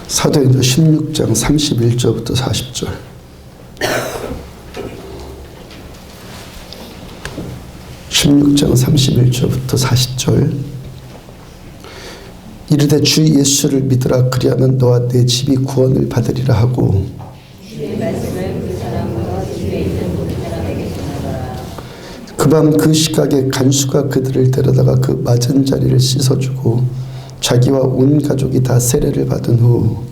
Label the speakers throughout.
Speaker 1: 사도행전 16장 31절부터 40절. (16장 31절부터 40절) 이르되 주 예수를 믿으라. 그리하면 너와 내 집이 구원을 받으리라 하고, 그 밤 그 시각에 간수가 그들을 데려다가 그 맞은 자리를 씻어주고 자기와 온 가족이 다 세례를 받은 후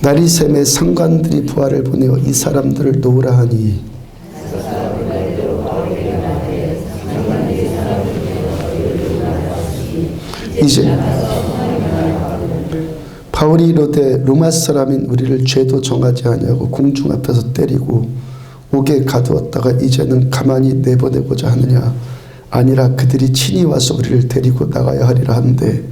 Speaker 1: 날이 새매 상관들이 부하를 보내어 이 사람들을 놓으라 하니, 이제 바울이 이르되 로마 사람인 우리를 죄도 정하지 아니하고 공중 앞에서 때리고 옥에 가두었다가 이제는 가만히 내보내고자 하느냐. 아니라 그들이 친히 와서 우리를 데리고 나가야 하리라 하는데,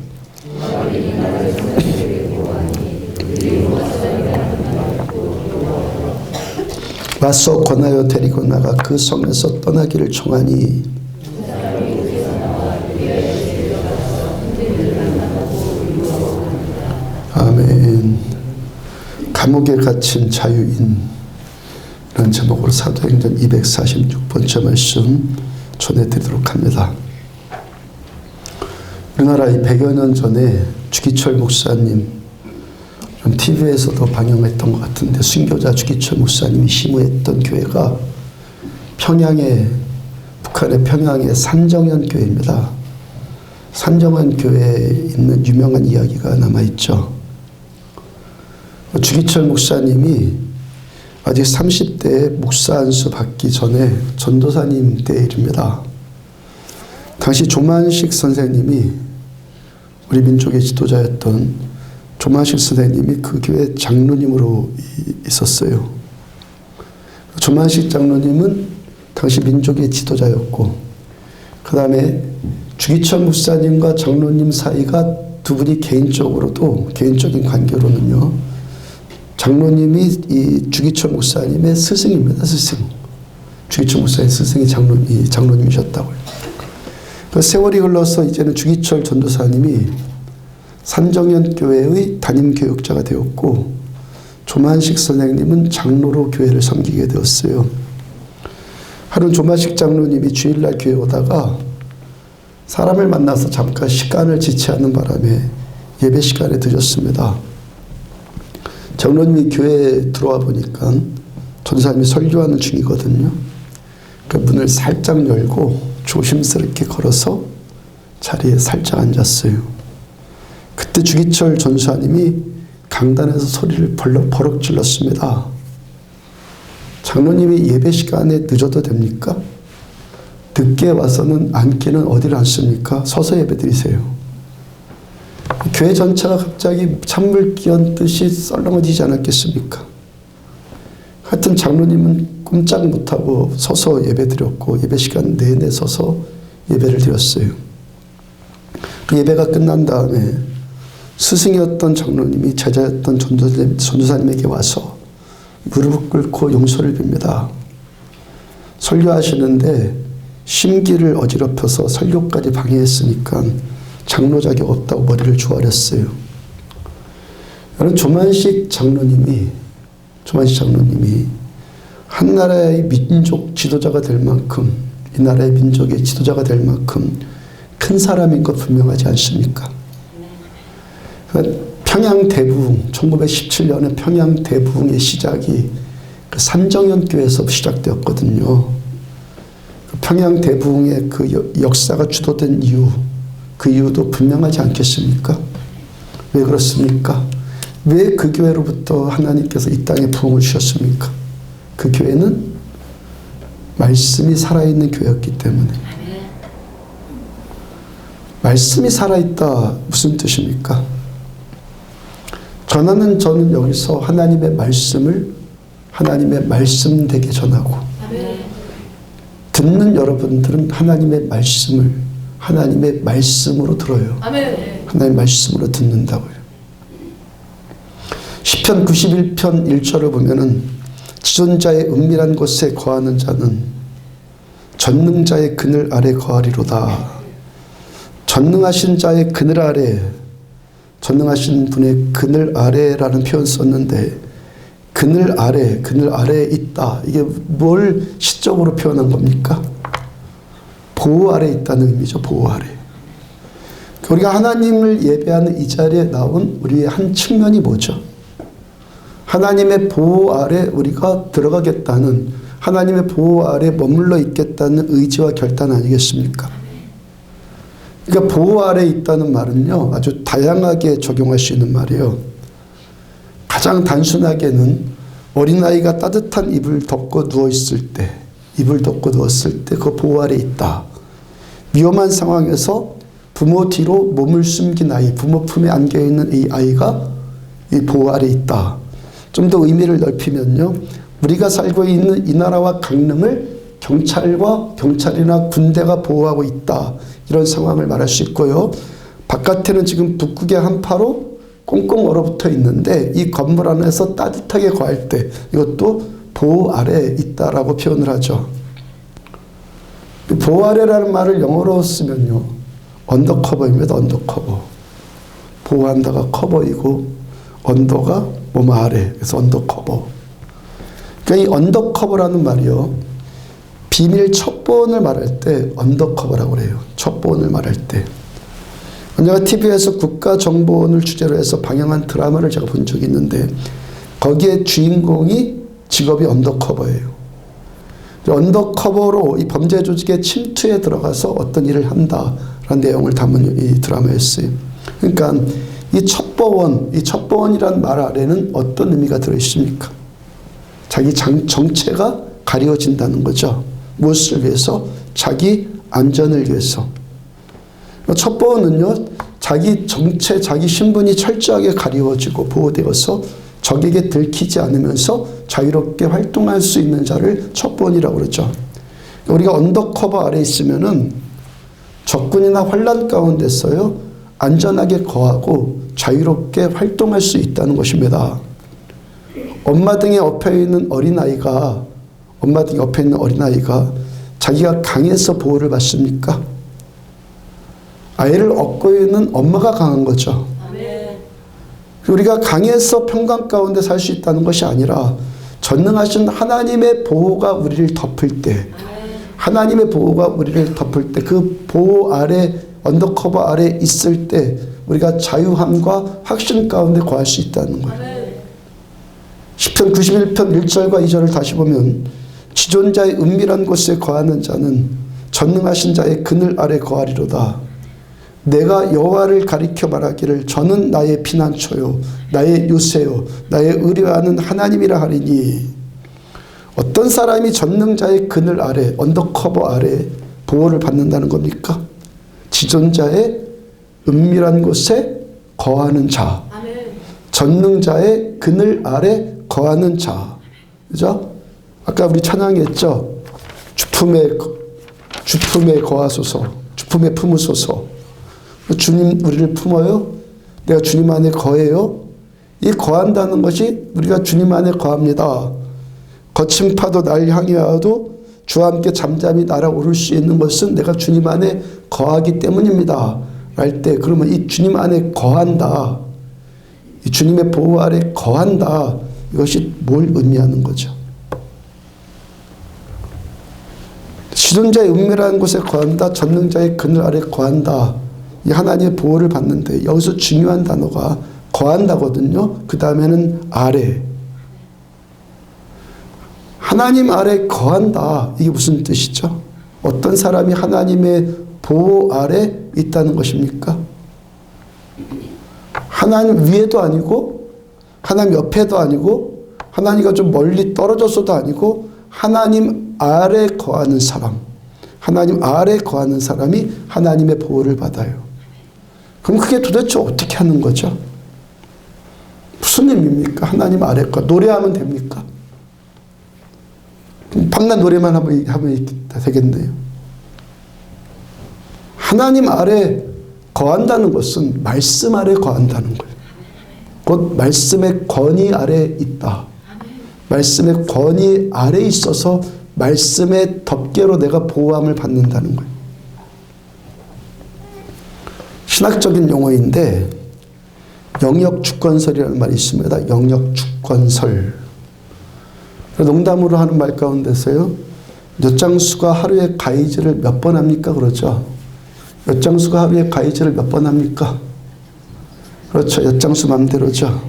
Speaker 1: 와서 권하여 데리고 나가 그 성에서 떠나기를 청하니, 아멘. 감옥에 갇힌 자유인, 이런 제목으로 사도행전 246번째 말씀 전해드리도록 합니다. 우리나라에 100여 년 전에 주기철 목사님, 좀 TV에서도 방영했던 것 같은데, 순교자 주기철 목사님이 심우했던 교회가 북한의 평양의 산정현 교회입니다. 산정현 교회에 있는 유명한 이야기가 남아있죠. 주기철 목사님이 아직 30대에 목사 안수 받기 전에 전도사님 때입니다. 당시 조만식 선생님이, 우리 민족의 지도자였던 조만식 선생님이 그 교회 장로님으로 있었어요. 조만식 장로님은 당시 민족의 지도자였고, 그 다음에 주기철 목사님과 장로님 사이가 두 분이 개인적인 관계로는요, 장로님이 이 주기철 목사님의 스승입니다. 스승. 주기철 목사의 스승이 장로님이셨다고요. 그 세월이 흘러서 이제는 주기철 전도사님이 산정현 교회의 담임 교육자가 되었고, 조만식 선생님은 장로로 교회를 섬기게 되었어요. 하루 조만식 장로님이 주일날 교회 오다가 사람을 만나서 잠깐 시간을 지체하는 바람에 예배 시간에 늦었습니다. 장로님이 교회에 들어와 보니까 전도사님이 설교하는 중이거든요. 그 문을 살짝 열고 조심스럽게 걸어서 자리에 살짝 앉았어요. 그때 주기철 전도사님이 강단에서 소리를 버럭 질렀습니다. 장로님이 예배 시간에 늦어도 됩니까? 늦게 와서는 앉기는 어디를 앉습니까? 서서 예배 드리세요. 교회 전체가 갑자기 찬물 끼얹듯이 썰렁해지지 않았겠습니까? 하여튼 장로님은 꼼짝 못하고 서서 예배 드렸고, 예배 시간 내내 서서 예배를 드렸어요. 그 예배가 끝난 다음에 스승이었던 장로님이 제자였던 전도사님에게 와서 무릎을 꿇고 용서를 빕니다. 설교하시는데 심기를 어지럽혀서 설교까지 방해했으니까 장로 자격 없다고 머리를 조아렸어요. 여러분, 조만식 장로님이 한 나라의 민족 지도자가 될 만큼, 이 나라의 민족의 지도자가 될 만큼 큰 사람인 것 분명하지 않습니까? 평양 대부흥, 1917년에 평양 대부흥의 시작이 그 산정현 교회에서 시작되었거든요. 평양 대부흥의 그 역사가 주도된 이유, 그 이유도 분명하지 않겠습니까? 왜 그렇습니까? 왜 그 교회로부터 하나님께서 이 땅에 부흥을 주셨습니까? 그 교회는 말씀이 살아있는 교회였기 때문에. 말씀이 살아있다, 무슨 뜻입니까? 저는 여기서 하나님의 말씀을 하나님의 말씀되게 전하고, 듣는 여러분들은 하나님의 말씀을 하나님의 말씀으로 들어요. 하나님의 말씀으로 듣는다고요. 시편 91편 1절을 보면은 지존자의 은밀한 곳에 거하는 자는 전능자의 그늘 아래 거하리로다. 전능하신 자의 그늘 아래, 전능하신 분의 그늘 아래라는 표현 썼는데 그늘 아래에 있다. 이게 뭘 시적으로 표현한 겁니까? 보호 아래 있다는 의미죠. 보호 아래. 우리가 하나님을 예배하는 이 자리에 나온 우리의 한 측면이 뭐죠? 하나님의 보호 아래 우리가 들어가겠다는, 하나님의 보호 아래 머물러 있겠다는 의지와 결단 아니겠습니까? 그러니까 보호 아래 있다는 말은요, 아주 다양하게 적용할 수 있는 말이에요. 가장 단순하게는 어린아이가 따뜻한 이불 덮고 누워있을 때, 이불 덮고 누웠을 때 그 보호 아래 있다. 위험한 상황에서 부모 뒤로 몸을 숨긴 아이, 부모 품에 안겨있는 이 아이가 이 보호 아래 있다. 좀 더 의미를 넓히면요, 우리가 살고 있는 이 나라와 강릉을 경찰이나 군대가 보호하고 있다. 이런 상황을 말할 수 있고요. 바깥에는 지금 북극의 한파로 꽁꽁 얼어붙어 있는데 이 건물 안에서 따뜻하게 거할 때 이것도 보호 아래에 있다라고 표현을 하죠. 보호 아래라는 말을 영어로 쓰면요, 언더커버입니다. 언더커버. 보호한다가 커버이고 언더가 몸 아래, 그래서 언더커버. 그러니까 이 언더커버라는 말이요, 비밀 첩보원을 말할 때 언더커버라고 그래요. 첩보원을 말할 때. 제가 TV에서 국가정보원을 주제로 해서 방영한 드라마를 제가 본 적이 있는데 거기에 주인공이 직업이 언더커버예요. 언더커버로 이 범죄 조직의 침투에 들어가서 어떤 일을 한다라는 내용을 담은 이 드라마였어요. 그러니까 이 첩보원이라는 말 아래는 어떤 의미가 들어있습니까? 자기 정체가 가려진다는 거죠. 무엇을 위해서? 자기 안전을 위해서. 첩보원은요, 자기 정체, 자기 신분이 철저하게 가리워지고 보호되어서 적에게 들키지 않으면서 자유롭게 활동할 수 있는 자를 첩보원이라고 그러죠. 우리가 언더커버 아래 있으면은 적군이나 환란 가운데서요, 안전하게 거하고 자유롭게 활동할 수 있다는 것입니다. 엄마 등에 엎여 있는 어린아이가 자기가 강해서 보호를 받습니까? 아이를 업고 있는 엄마가 강한 거죠. 우리가 강해서 평강 가운데 살 수 있다는 것이 아니라 전능하신 하나님의 보호가 우리를 덮을 때, 하나님의 보호가 우리를 덮을 때, 그 보호 아래, 언더커버 아래 있을 때 우리가 자유함과 확신 가운데 거할 수 있다는 거예요. 시편 91편 1절과 2절을 다시 보면 지존자의 은밀한 곳에 거하는 자는 전능하신 자의 그늘 아래 거하리로다. 내가 여호와를 가리켜 말하기를 저는 나의 피난처요 나의 요새요 나의 의뢰하는 하나님이라 하리니. 어떤 사람이 전능자의 그늘 아래, 언더커버 아래 보호를 받는다는 겁니까? 지존자의 은밀한 곳에 거하는 자, 전능자의 그늘 아래 거하는 자, 그죠? 아까 우리 찬양했죠? 주품에 거하소서, 주품에 품으소서. 주님 우리를 품어요? 내가 주님 안에 거해요? 이 거한다는 것이 우리가 주님 안에 거합니다. 거친 파도 날 향해 와도 주와 함께 잠잠히 날아오를 수 있는 것은 내가 주님 안에 거하기 때문입니다. 할 때 그러면 이 주님 안에 거한다, 이 주님의 보호 아래 거한다, 이것이 뭘 의미하는 거죠? 지존자의 은밀한 곳에 거한다, 전능자의 그늘 아래 거한다. 이 하나님의 보호를 받는데 여기서 중요한 단어가 거한다거든요. 그 다음에는 아래. 하나님 아래 거한다. 이게 무슨 뜻이죠? 어떤 사람이 하나님의 보호 아래 있다는 것입니까? 하나님 위에도 아니고 하나님 옆에도 아니고 하나님과 좀 멀리 떨어져서도 아니고 하나님 아래 거하는 사람, 하나님 아래 거하는 사람이 하나님의 보호를 받아요. 그럼 그게 도대체 어떻게 하는 거죠? 무슨 의미입니까? 하나님 아래 거. 노래하면 됩니까? 밤낮 노래만 하면 되겠네요. 하나님 아래 거한다는 것은 말씀 아래 거한다는 거예요. 곧 말씀의 권위 아래 있다. 말씀의 권위 아래 있어서 말씀의 덮개로 내가 보호함을 받는다는 거예요. 신학적인 용어인데 영역주권설이라는 말이 있습니다. 영역주권설. 농담으로 하는 말 가운데서요. 엿장수가 하루에 가위질을 몇 번 합니까? 그러죠. 엿장수가 하루에 가위질을 몇 번 합니까? 그렇죠. 엿장수 맘대로죠.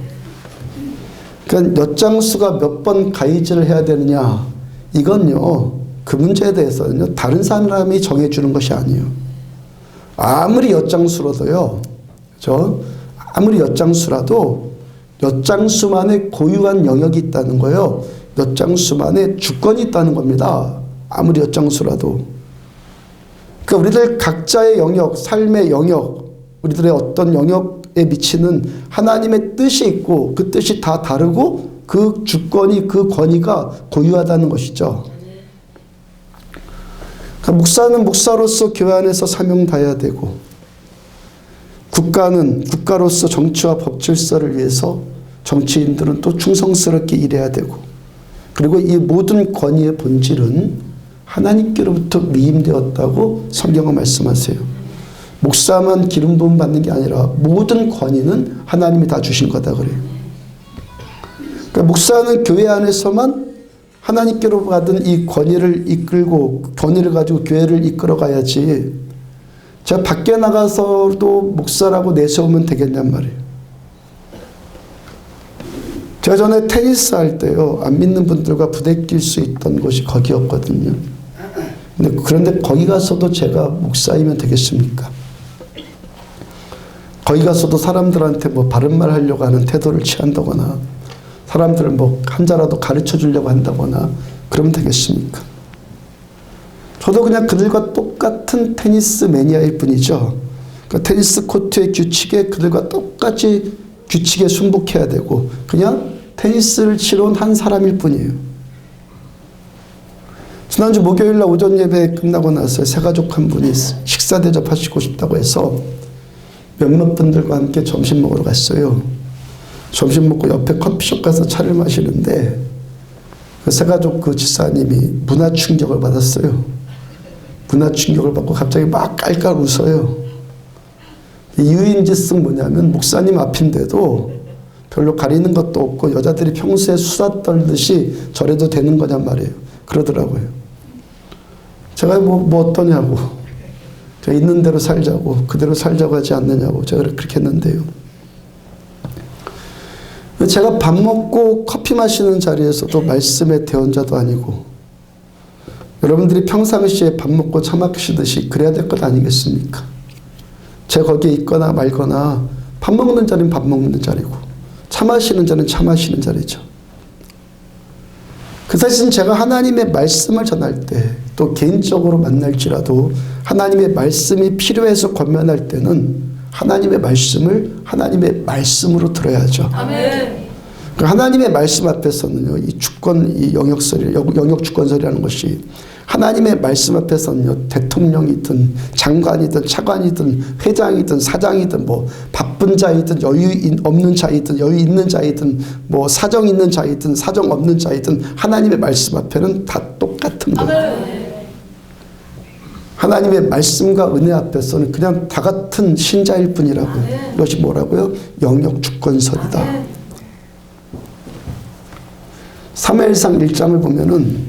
Speaker 1: 그러니까 엿장수가 몇 번 가위질을 해야 되느냐, 이건요, 그 문제에 대해서는요, 다른 사람이 정해주는 것이 아니에요. 아무리 엿장수라도요, 아무리 엿장수라도 엿장수만의 고유한 영역이 있다는 거예요. 엿장수만의 주권이 있다는 겁니다. 아무리 엿장수라도. 그러니까 우리들 각자의 영역, 삶의 영역, 우리들의 어떤 영역에 미치는 하나님의 뜻이 있고 그 뜻이 다 다르고 그 주권이, 그 권위가 고유하다는 것이죠. 그러니까 목사는 목사로서 교회 안에서 사명 다해야 되고, 국가는 국가로서 정치와 법 질서를 위해서 정치인들은 또 충성스럽게 일해야 되고, 그리고 이 모든 권위의 본질은 하나님께로부터 위임되었다고 성경은 말씀하세요. 목사만 기름 부음 받는 게 아니라 모든 권위는 하나님이 다 주신 거다 그래요. 그러니까 목사는 교회 안에서만 하나님께로 받은 이 권위를 이끌고, 권위를 가지고 교회를 이끌어 가야지, 제가 밖에 나가서도 목사라고 내세우면 되겠냔 말이에요. 제가 전에 테니스 할 때요, 안 믿는 분들과 부대낄 수 있던 곳이 거기였거든요. 그런데 거기 가서도 제가 목사이면 되겠습니까? 거기 가서도 사람들한테 뭐 바른 말 하려고 하는 태도를 취한다거나, 사람들을 뭐 한자라도 가르쳐 주려고 한다거나 그러면 되겠습니까? 저도 그냥 그들과 똑같은 테니스 매니아일 뿐이죠. 그러니까 테니스 코트의 규칙에 그들과 똑같이 규칙에 순복해야 되고, 그냥 테니스를 치러 온 한 사람일 뿐이에요. 지난주 목요일날 오전 예배 끝나고 나서 새가족 한 분이 식사 대접하시고 싶다고 해서 몇몇 분들과 함께 점심 먹으러 갔어요. 점심 먹고 옆에 커피숍 가서 차를 마시는데 그 새가족 그 집사님이 문화 충격을 받았어요. 문화 충격을 받고 갑자기 막 깔깔 웃어요. 이유인즉슨 뭐냐면, 목사님 앞인데도 별로 가리는 것도 없고 여자들이 평소에 수다 떨듯이 저래도 되는 거냔 말이에요. 그러더라고요. 제가 뭐 어떠냐고, 제가 있는 대로 살자고, 그대로 살자고 하지 않느냐고 제가 그렇게 했는데요. 제가 밥 먹고 커피 마시는 자리에서도 말씀의 대언자도 아니고, 여러분들이 평상시에 밥 먹고 차 마시듯이 그래야 될 것 아니겠습니까? 제가 거기에 있거나 말거나, 밥 먹는 자리는 밥 먹는 자리고, 차 마시는 자리는 차 마시는 자리죠. 그 대신 제가 하나님의 말씀을 전할 때, 또 개인적으로 만날지라도 하나님의 말씀이 필요해서 권면할 때는 하나님의 말씀을 하나님의 말씀으로 들어야죠. 아멘. 하나님의 말씀 앞에서는요, 이 주권, 이 영역 주권설이라는 것이, 하나님의 말씀 앞에서는요, 대통령이든 장관이든 차관이든 회장이든 사장이든 뭐 바쁜 자이든 여유 없는 자이든 여유 있는 자이든 뭐 사정 있는 자이든 사정 없는 자이든 하나님의 말씀 앞에는 다 똑같은 거예요. 하나님의 말씀과 은혜 앞에서는 그냥 다 같은 신자일 뿐이라고요. 이것이 뭐라고요? 영역 주권설이다. 사무엘상 1장을 보면은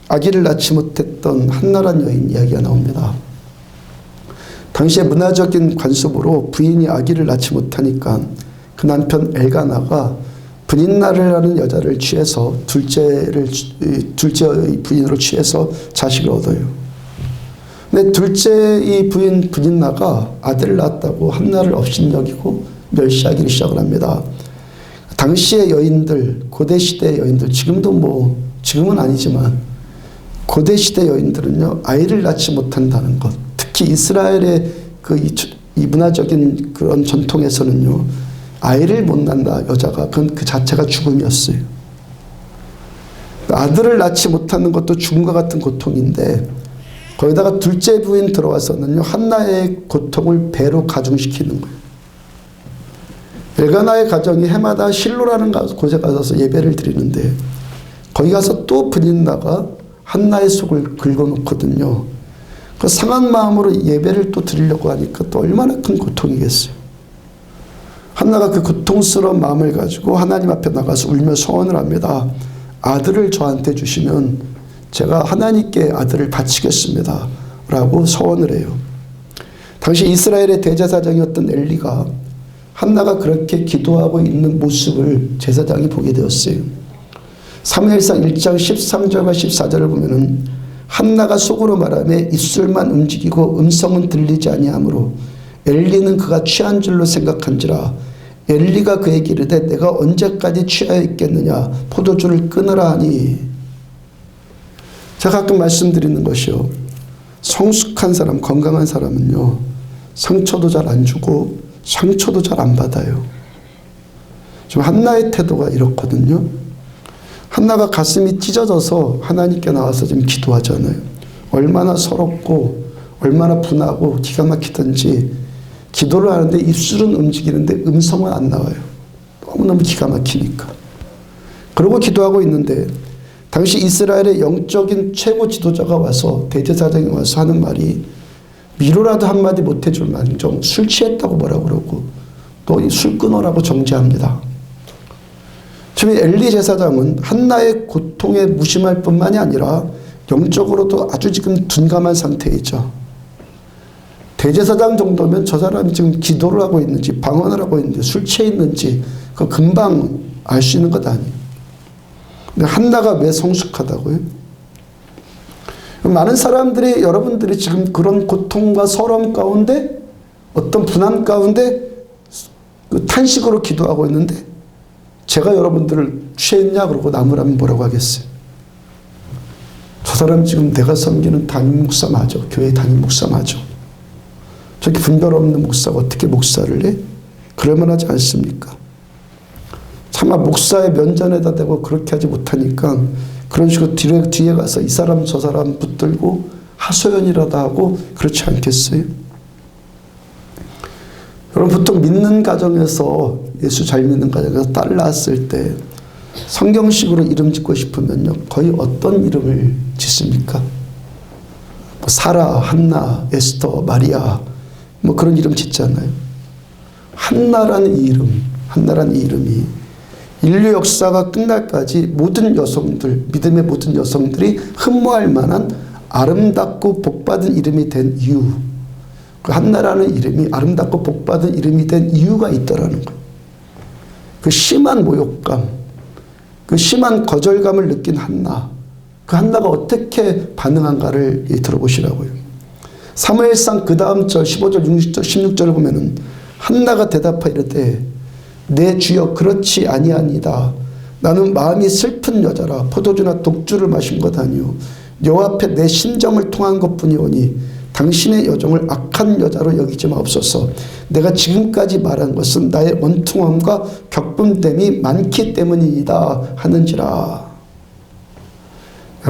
Speaker 1: 아기를 낳지 못했던 한나란 여인 이야기가 나옵니다. 당시의 문화적인 관습으로 부인이 아기를 낳지 못하니까 그 남편 엘가나가 브닌나르라는 여자를 취해서 둘째의 부인으로 취해서 자식을 얻어요. 근데 둘째의 부인 브닌나가 아들을 낳았다고 한나를 업신여기고 멸시하기를 시작을 합니다. 당시의 여인들, 고대시대 여인들, 지금은 아니지만 고대시대 여인들은요, 아이를 낳지 못한다는 것, 특히 이스라엘의 이 문화적인 그런 전통에서는요, 아이를 못 낳는다, 여자가. 그건 그 자체가 죽음이었어요. 아들을 낳지 못하는 것도 죽음과 같은 고통인데, 거기다가 둘째 부인 들어와서는요, 한나의 고통을 배로 가중시키는 거예요. 엘가나의 가정이 해마다 실로라는 곳에 가서 예배를 드리는데, 거기 가서 또 브닌나가 한나의 속을 긁어놓거든요. 그 상한 마음으로 예배를 또 드리려고 하니까 또 얼마나 큰 고통이겠어요. 한나가 그 고통스러운 마음을 가지고 하나님 앞에 나가서 울며 소원을 합니다. 아들을 저한테 주시면 제가 하나님께 아들을 바치겠습니다. 라고 소원을 해요. 당시 이스라엘의 대제사장이었던 엘리가 한나가 그렇게 기도하고 있는 모습을 제사장이 보게 되었어요. 사무엘상 1장 13절과 14절을 보면은 한나가 속으로 말하며 입술만 움직이고 음성은 들리지 아니하므로 엘리는 그가 취한 줄로 생각한지라. 엘리가 그에게 이르되 내가 언제까지 취하여 있겠느냐 포도주를 끊으라 하니. 제가 가끔 말씀드리는 것이요, 성숙한 사람, 건강한 사람은요 상처도 잘 안 주고 상처도 잘 안 받아요. 지금 한나의 태도가 이렇거든요. 한나가 가슴이 찢어져서 하나님께 나와서 지금 기도하잖아요. 얼마나 서럽고 얼마나 분하고 기가 막히든지 기도를 하는데 입술은 움직이는데 음성은 안 나와요. 너무너무 기가 막히니까. 그러고 기도하고 있는데 당시 이스라엘의 영적인 최고 지도자가 와서, 대제사장이 와서 하는 말이 위로라도 한마디 못해줄 망정 술 취했다고 뭐라 그러고 또 술 끊으라고 정죄합니다. 지금 엘리 제사장은 한나의 고통에 무심할 뿐만이 아니라 영적으로도 아주 지금 둔감한 상태이죠. 대제사장 정도면 저 사람이 지금 기도를 하고 있는지 방언을 하고 있는지 술 취해 있는지 그 금방 알 수 있는 것 아니에요. 근데 한나가 왜 성숙하다고요? 많은 사람들이, 여러분들이 지금 그런 고통과 서러움 가운데 어떤 분함 가운데 그 탄식으로 기도하고 있는데 제가 여러분들을 취했냐 그러고 나무라면 뭐라고 하겠어요? 저 사람 지금 내가 섬기는 담임 목사 맞아. 교회 담임 목사 맞아. 저렇게 분별 없는 목사가 어떻게 목사를 해? 그럴만하지 않습니까? 차마 목사의 면전에다 대고 그렇게 하지 못하니까 그런 식으로 뒤에 가서 이 사람 저 사람 붙들고 하소연이라도 하고 그렇지 않겠어요? 여러분, 보통 믿는 가정에서, 예수 잘 믿는 가정에서 딸 낳았을 때 성경식으로 이름 짓고 싶으면요 거의 어떤 이름을 짓습니까? 뭐 사라, 한나, 에스터, 마리아 뭐 그런 이름 짓잖아요. 한나라는 이 이름, 한나라는 이 이름이 인류 역사가 끝날까지 모든 여성들, 믿음의 모든 여성들이 흠모할 만한 아름답고 복받은 이름이 된 이유, 그 한나라는 이름이 아름답고 복받은 이름이 된 이유가 있더라는 거예요. 그 심한 모욕감, 그 심한 거절감을 느낀 한나, 그 한나가 어떻게 반응한가를 들어보시라고요. 사무엘상 그 다음 절 15절 16절을 보면은 한나가 대답하여 이르되 내 주여 그렇지 아니하니다. 나는 마음이 슬픈 여자라 포도주나 독주를 마신 것 아니요 여호와 앞에 내 심정을 통한 것뿐이오니 당신의 여종을 악한 여자로 여기지 마옵소서. 내가 지금까지 말한 것은 나의 원통함과 격분됨이 많기 때문이다 하는지라.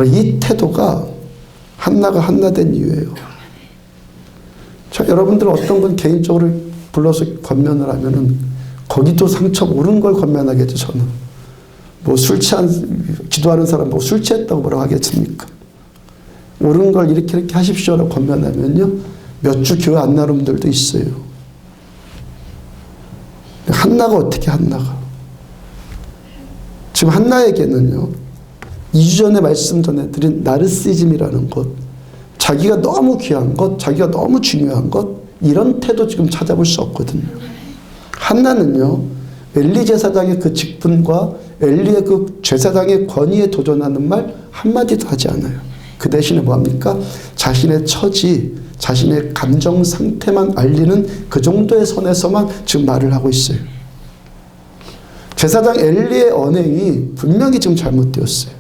Speaker 1: 이 태도가 한나가 한나된 이유예요. 여러분들 어떤 분 개인적으로 불러서 권면을 하면은 거기도 상처 모르는 걸 권면하겠죠. 저는 뭐 술 취한 기도하는 사람 뭐 술 취했다고 뭐라고 하겠습니까? 옳은 걸 이렇게 하십시오라고 권면하면요 몇 주 교회 안 나오는 분들도 있어요. 한나가 어떻게 한나가 지금 한나에게는요 2주 전에 말씀 전해드린 나르시즘이라는 것, 자기가 너무 귀한 것, 자기가 너무 중요한 것, 이런 태도 지금 찾아볼 수 없거든요. 한나는요 엘리 제사장의 그 직분과 엘리의 그 제사장의 권위에 도전하는 말 한마디도 하지 않아요. 그 대신에 뭐합니까? 자신의 처지, 자신의 감정 상태만 알리는 그 정도의 선에서만 지금 말을 하고 있어요. 제사장 엘리의 언행이 분명히 지금 잘못되었어요.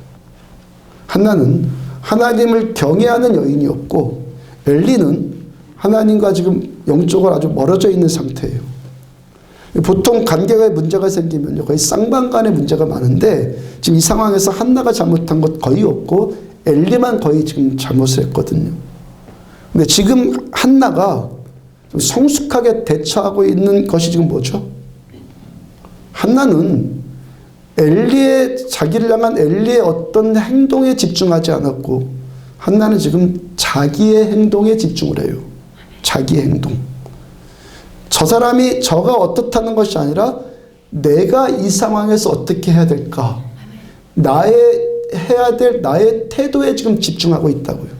Speaker 1: 한나는 하나님을 경외하는 여인이었고 엘리는 하나님과 지금 영적으로 아주 멀어져 있는 상태예요. 보통 관계가 문제가 생기면 거의 쌍방간에 문제가 많은데 지금 이 상황에서 한나가 잘못한 것 거의 없고 엘리만 거의 지금 잘못을 했거든요. 근데 지금 한나가 좀 성숙하게 대처하고 있는 것이 지금 뭐죠? 한나는 엘리의 자기를 향한 엘리의 어떤 행동에 집중하지 않았고 한나는 지금 자기의 행동에 집중을 해요. 자기의 행동. 저 사람이 저가 어떻다는 것이 아니라 내가 이 상황에서 어떻게 해야 될까? 해야 될 나의 태도에 지금 집중하고 있다고요.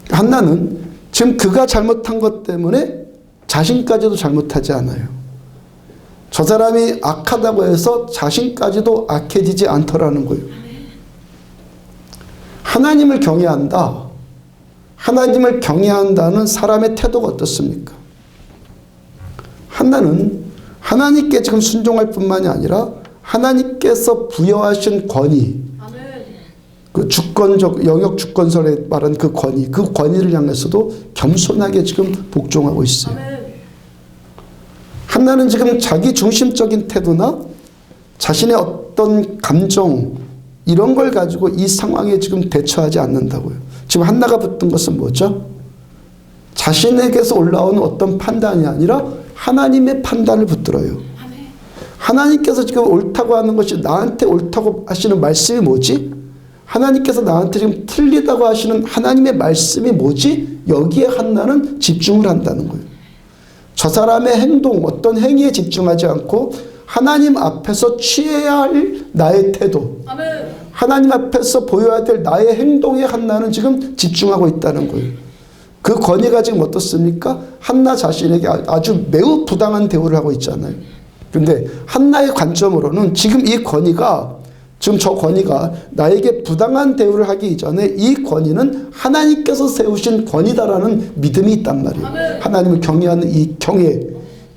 Speaker 1: 한나는 지금 그가 잘못한 것 때문에 자신까지도 잘못하지 않아요. 저 사람이 악하다고 해서 자신까지도 악해지지 않더라는 거예요. 하나님을 경외한다. 하나님을 경외한다는 사람의 태도가 어떻습니까? 한나는 하나님께 지금 순종할 뿐만이 아니라 하나님께서 부여하신 권위, 그 주권적 영역 주권설에 말한 그 권위를 향해서도 겸손하게 지금 복종하고 있어요. 한나는 지금 자기 중심적인 태도나 자신의 어떤 감정 이런 걸 가지고 이 상황에 지금 대처하지 않는다고요. 지금 한나가 붙든 것은 뭐죠? 자신에게서 올라오는 어떤 판단이 아니라 하나님의 판단을 붙들어요. 하나님께서 지금 옳다고 하는 것이 나한테 옳다고 하시는 말씀이 뭐지? 하나님께서 나한테 지금 틀리다고 하시는 하나님의 말씀이 뭐지? 여기에 한나는 집중을 한다는 거예요. 저 사람의 행동, 어떤 행위에 집중하지 않고 하나님 앞에서 취해야 할 나의 태도, 하나님 앞에서 보여야 될 나의 행동에 한나는 지금 집중하고 있다는 거예요. 그 권위가 지금 어떻습니까? 한나 자신에게 아주 매우 부당한 대우를 하고 있잖아요. 그런데 한나의 관점으로는 지금 이 권위가, 지금 저 권위가 나에게 부당한 대우를 하기 이전에 이 권위는 하나님께서 세우신 권위다라는 믿음이 있단 말이에요. 하나님을 경외하는 이 경외,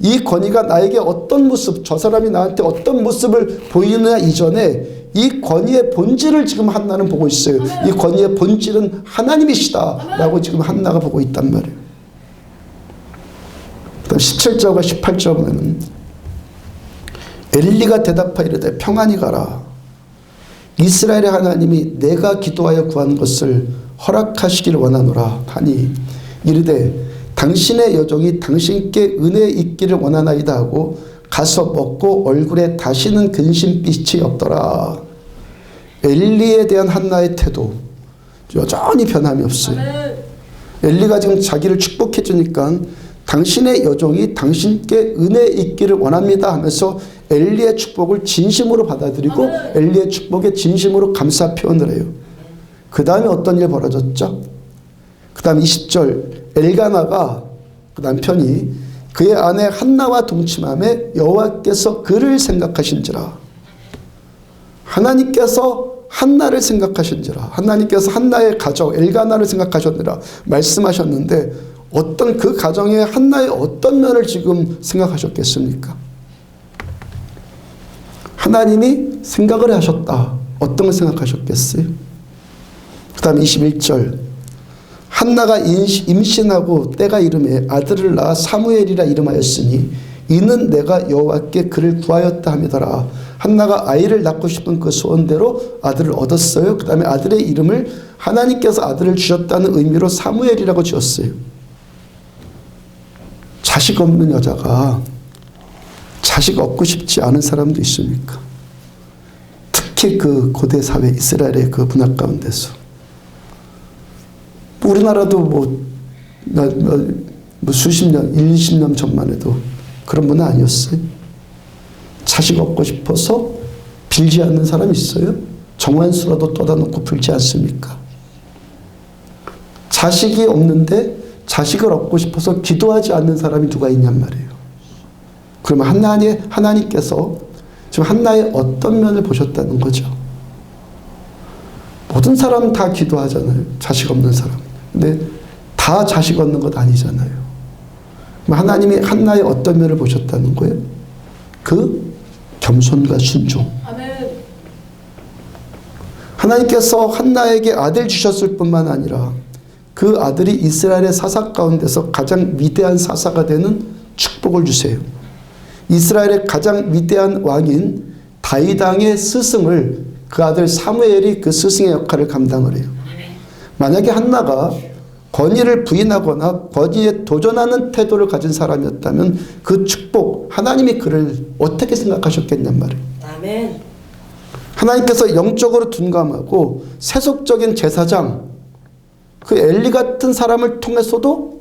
Speaker 1: 이 권위가 나에게 어떤 모습, 저 사람이 나한테 어떤 모습을 보이느냐 이전에 이 권위의 본질을 지금 한나는 보고 있어요. 이 권위의 본질은 하나님이시다라고 지금 한나가 보고 있단 말이에요. 그다음 17절과 18절 보면은 엘리가 대답하여 이르되 평안히 가라. 이스라엘의 하나님이 내가 기도하여 구한 것을 허락하시기를 원하노라 하니 이르되 당신의 여종이 당신께 은혜 있기를 원하나이다 하고 가서 먹고 얼굴에 다시는 근심빛이 없더라. 엘리에 대한 한나의 태도 여전히 변함이 없어요. 엘리가 지금 자기를 축복해 주니까 당신의 여종이 당신께 은혜 있기를 원합니다 하면서 엘리의 축복을 진심으로 받아들이고 엘리의 축복에 진심으로 감사 표현을 해요. 그 다음에 어떤 일 벌어졌죠? 그 다음 20절 엘가나가 그 남편이 그의 아내 한나와 동침함에 여호와께서 그를 생각하신지라. 하나님께서 한나를 생각하신지라. 하나님께서 한나의 가정 엘가나를 생각하셨느라 말씀하셨는데 어떤 그 가정에 한나의 어떤 면을 지금 생각하셨겠습니까? 하나님이 생각을 하셨다. 어떤 걸 생각하셨겠어요? 그 다음 21절 한나가 임신하고 때가 이름에 아들을 낳아 사무엘이라 이름하였으니 이는 내가 여호와께 그를 구하였다 함이더라. 한나가 아이를 낳고 싶은 그 소원대로 아들을 얻었어요. 그 다음에 아들의 이름을 하나님께서 아들을 주셨다는 의미로 사무엘이라고 지었어요. 자식 없는 여자가 자식 얻고 싶지 않은 사람도 있습니까? 특히 그 고대 사회 이스라엘의 그 문화 가운데서 우리나라도 수십 년, 20년 전만 해도 그런 문화 아니었어요? 자식 얻고 싶어서 빌지 않는 사람이 있어요? 정환수라도 떠다 놓고 빌지 않습니까? 자식이 없는데 자식을 얻고 싶어서 기도하지 않는 사람이 누가 있냔 말이에요. 그러면 하나님께서 지금 한나의 어떤 면을 보셨다는 거죠? 모든 사람 다 기도하잖아요. 자식 없는 사람. 근데 다 자식 얻는 것 아니잖아요. 하나님이 한나의 어떤 면을 보셨다는 거예요? 그 겸손과 순종. 아멘. 하나님께서 한나에게 아들 주셨을 뿐만 아니라 그 아들이 이스라엘의 사사 가운데서 가장 위대한 사사가 되는 축복을 주세요. 이스라엘의 가장 위대한 왕인 다윗 왕의 스승을 그 아들 사무엘이 그 스승의 역할을 감당을 해요. 만약에 한나가 권위를 부인하거나 권위에 도전하는 태도를 가진 사람이었다면 그 축복, 하나님이 그를 어떻게 생각하셨겠냔 말이에요.
Speaker 2: 아멘.
Speaker 1: 하나님께서 영적으로 둔감하고 세속적인 제사장 그 엘리 같은 사람을 통해서도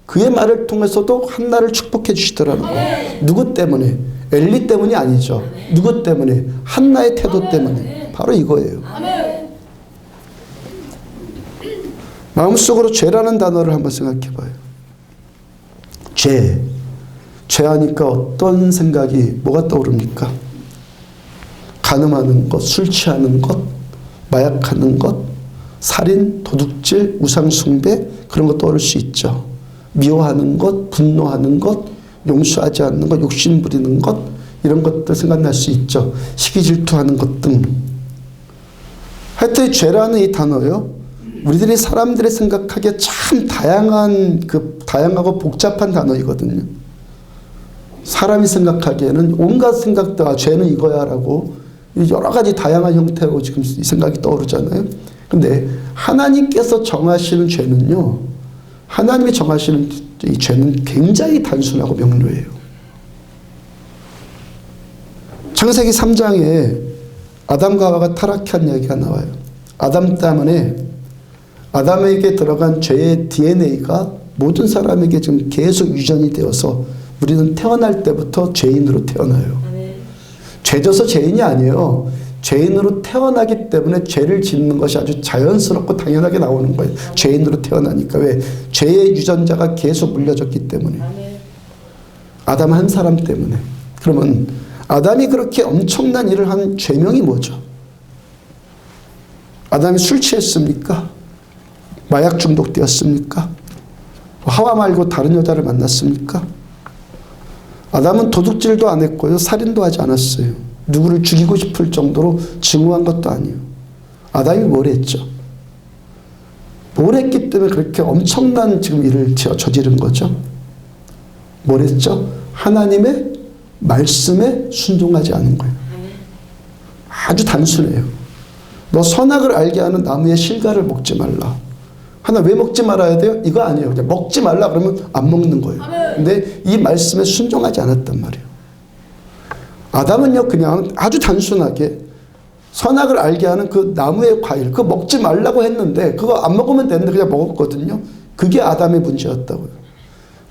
Speaker 1: 그의 말을 통해서도 한나를 축복해 주시더라는 거예요. 누구 때문에? 엘리 때문이 아니죠. 누구 때문에? 한나의 태도 때문에. 바로 이거예요. 마음속으로 죄라는 단어를 한번 생각해 봐요. 죄하니까 어떤 생각이 뭐가 떠오릅니까? 간음하는 것, 술 취하는 것, 마약하는 것, 살인, 도둑질, 우상숭배 그런 것 떠오를 수 있죠. 미워하는 것, 분노하는 것, 용서하지 않는 것, 욕심 부리는 것 이런 것들 생각날 수 있죠. 시기 질투하는 것 등. 하여튼 죄라는 이 단어요. 우리들이 사람들이 생각하기에 참 다양하고 복잡한 단어이거든요. 사람이 생각하기에는 온갖 생각들, 죄는 이거야라고 여러 가지 다양한 형태로 지금 이 생각이 떠오르잖아요. 근데 하나님께서 정하시는 죄는요, 하나님이 정하시는 이 죄는 굉장히 단순하고 명료해요. 창세기 3장에 아담과 하와가 타락한 이야기가 나와요. 아담 때문에 아담에게 들어간 죄의 DNA가 모든 사람에게 지금 계속 유전이 되어서 우리는 태어날 때부터 죄인으로 태어나요. 죄져서 죄인이 아니에요. 죄인으로 태어나기 때문에 죄를 짓는 것이 아주 자연스럽고 당연하게 나오는 거예요. 죄인으로 태어나니까. 왜? 죄의 유전자가 계속 물려졌기 때문에. 아담 한 사람 때문에. 그러면 아담이 그렇게 엄청난 일을 한 죄명이 뭐죠? 아담이 술 취했습니까? 마약 중독되었습니까? 하와 말고 다른 여자를 만났습니까? 아담은 도둑질도 안 했고요. 살인도 하지 않았어요. 누구를 죽이고 싶을 정도로 증오한 것도 아니에요. 아담이 뭘 했죠? 뭘 했기 때문에 그렇게 엄청난 지금 일을 저지른 거죠? 뭘 했죠? 하나님의 말씀에 순종하지 않은 거예요. 아주 단순해요. 너 선악을 알게 하는 나무의 실과를 먹지 말라. 하나 왜 먹지 말아야 돼요? 이거 아니에요. 그냥 먹지 말라 그러면 안 먹는 거예요. 근데 이 말씀에 순종하지 않았단 말이에요. 아담은요 그냥 아주 단순하게 선악을 알게 하는 그 나무의 과일 그거 먹지 말라고 했는데 그거 안 먹으면 되는데 그냥 먹었거든요. 그게 아담의 문제였다고요.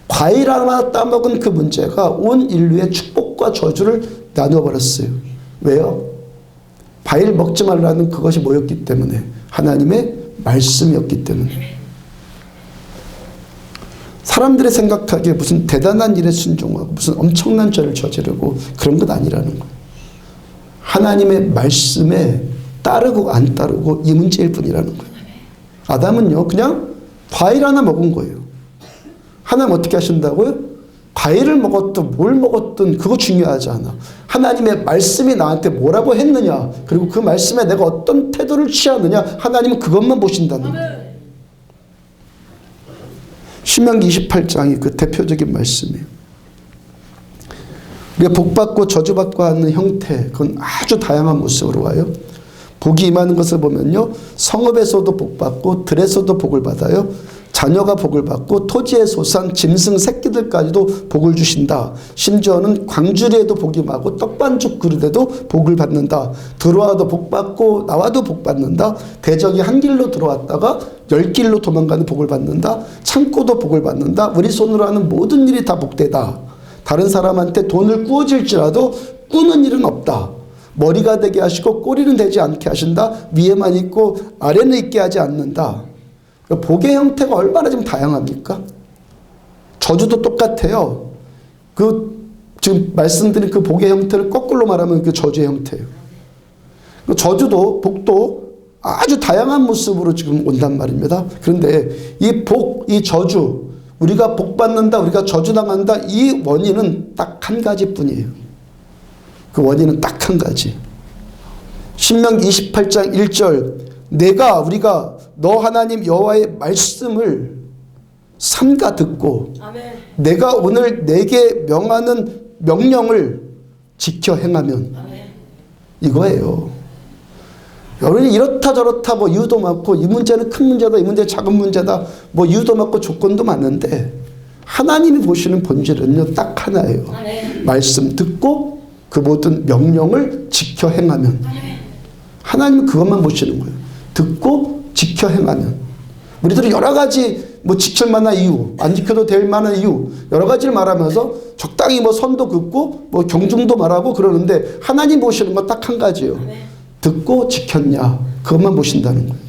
Speaker 1: 과일 하나 따먹은 그 문제가 온 인류의 축복과 저주를 나누어버렸어요. 왜요? 과일 먹지 말라는 그것이 뭐였기 때문에? 하나님의 말씀이었기 때문에. 사람들이 생각하기에 무슨 대단한 일에 순종하고 무슨 엄청난 죄를 저지르고 그런 것 아니라는 거예요. 하나님의 말씀에 따르고 안 따르고 이 문제일 뿐이라는 거예요. 아담은요 그냥 과일 하나 먹은 거예요. 하나님 어떻게 하신다고요? 과일을 먹었든 뭘 먹었든 그거 중요하지 않아. 하나님의 말씀이 나한테 뭐라고 했느냐 그리고 그 말씀에 내가 어떤 태도를 취하느냐 하나님은 그것만 보신다는 거예요. 신명기 28장이 그 대표적인 말씀이에요. 우리가 복받고 저주받고 하는 형태 그건 아주 다양한 모습으로 와요. 복이 임하는 것을 보면요. 성읍에서도 복받고 들에서도 복을 받아요. 자녀가 복을 받고 토지의 소산 짐승 새끼들까지도 복을 주신다. 심지어는 광주리에도 복이 임하고 떡반죽 그릇에도 복을 받는다. 들어와도 복받고 나와도 복받는다. 대적이 한 길로 들어왔다가 10길로 도망가는 복을 받는다. 참고도 복을 받는다. 우리 손으로 하는 모든 일이 다 복되다. 다른 사람한테 돈을 꾸어질지라도 꾸는 일은 없다. 머리가 되게 하시고 꼬리는 되지 않게 하신다. 위에만 있고 아래는 있게 하지 않는다. 복의 형태가 얼마나 좀 다양합니까? 저주도 똑같아요. 지금 말씀드린 그 복의 형태를 거꾸로 말하면 그 저주의 형태예요. 저주도 복도 아주 다양한 모습으로 지금 온단 말입니다. 그런데 이 복, 이 저주, 우리가 복 받는다, 우리가 저주당한다, 이 원인은 딱 한 가지뿐이에요. 그 원인은 딱 한 가지. 신명기 28장 1절 우리가 너 하나님 여호와의 말씀을 삼가 듣고 아멘. 내가 오늘 내게 명하는 명령을 지켜 행하면 아멘. 이거예요. 여러분이 이렇다 저렇다 뭐 이유도 많고 이 문제는 큰 문제다 이 문제는 작은 문제다 뭐 이유도 많고 조건도 많은데 하나님이 보시는 본질은요 딱 하나예요. 아멘. 말씀 듣고 그 모든 명령을 지켜 행하면. 하나님은 그것만 보시는 거예요. 듣고 지켜 행하면. 우리들은 여러 가지 뭐 지킬 만한 이유, 안 지켜도 될 만한 이유, 여러 가지를 말하면서 적당히 뭐 선도 긋고 뭐 경중도 말하고 그러는데 하나님 보시는 건 딱 한 가지예요. 듣고 지켰냐, 그것만 보신다는 거예요.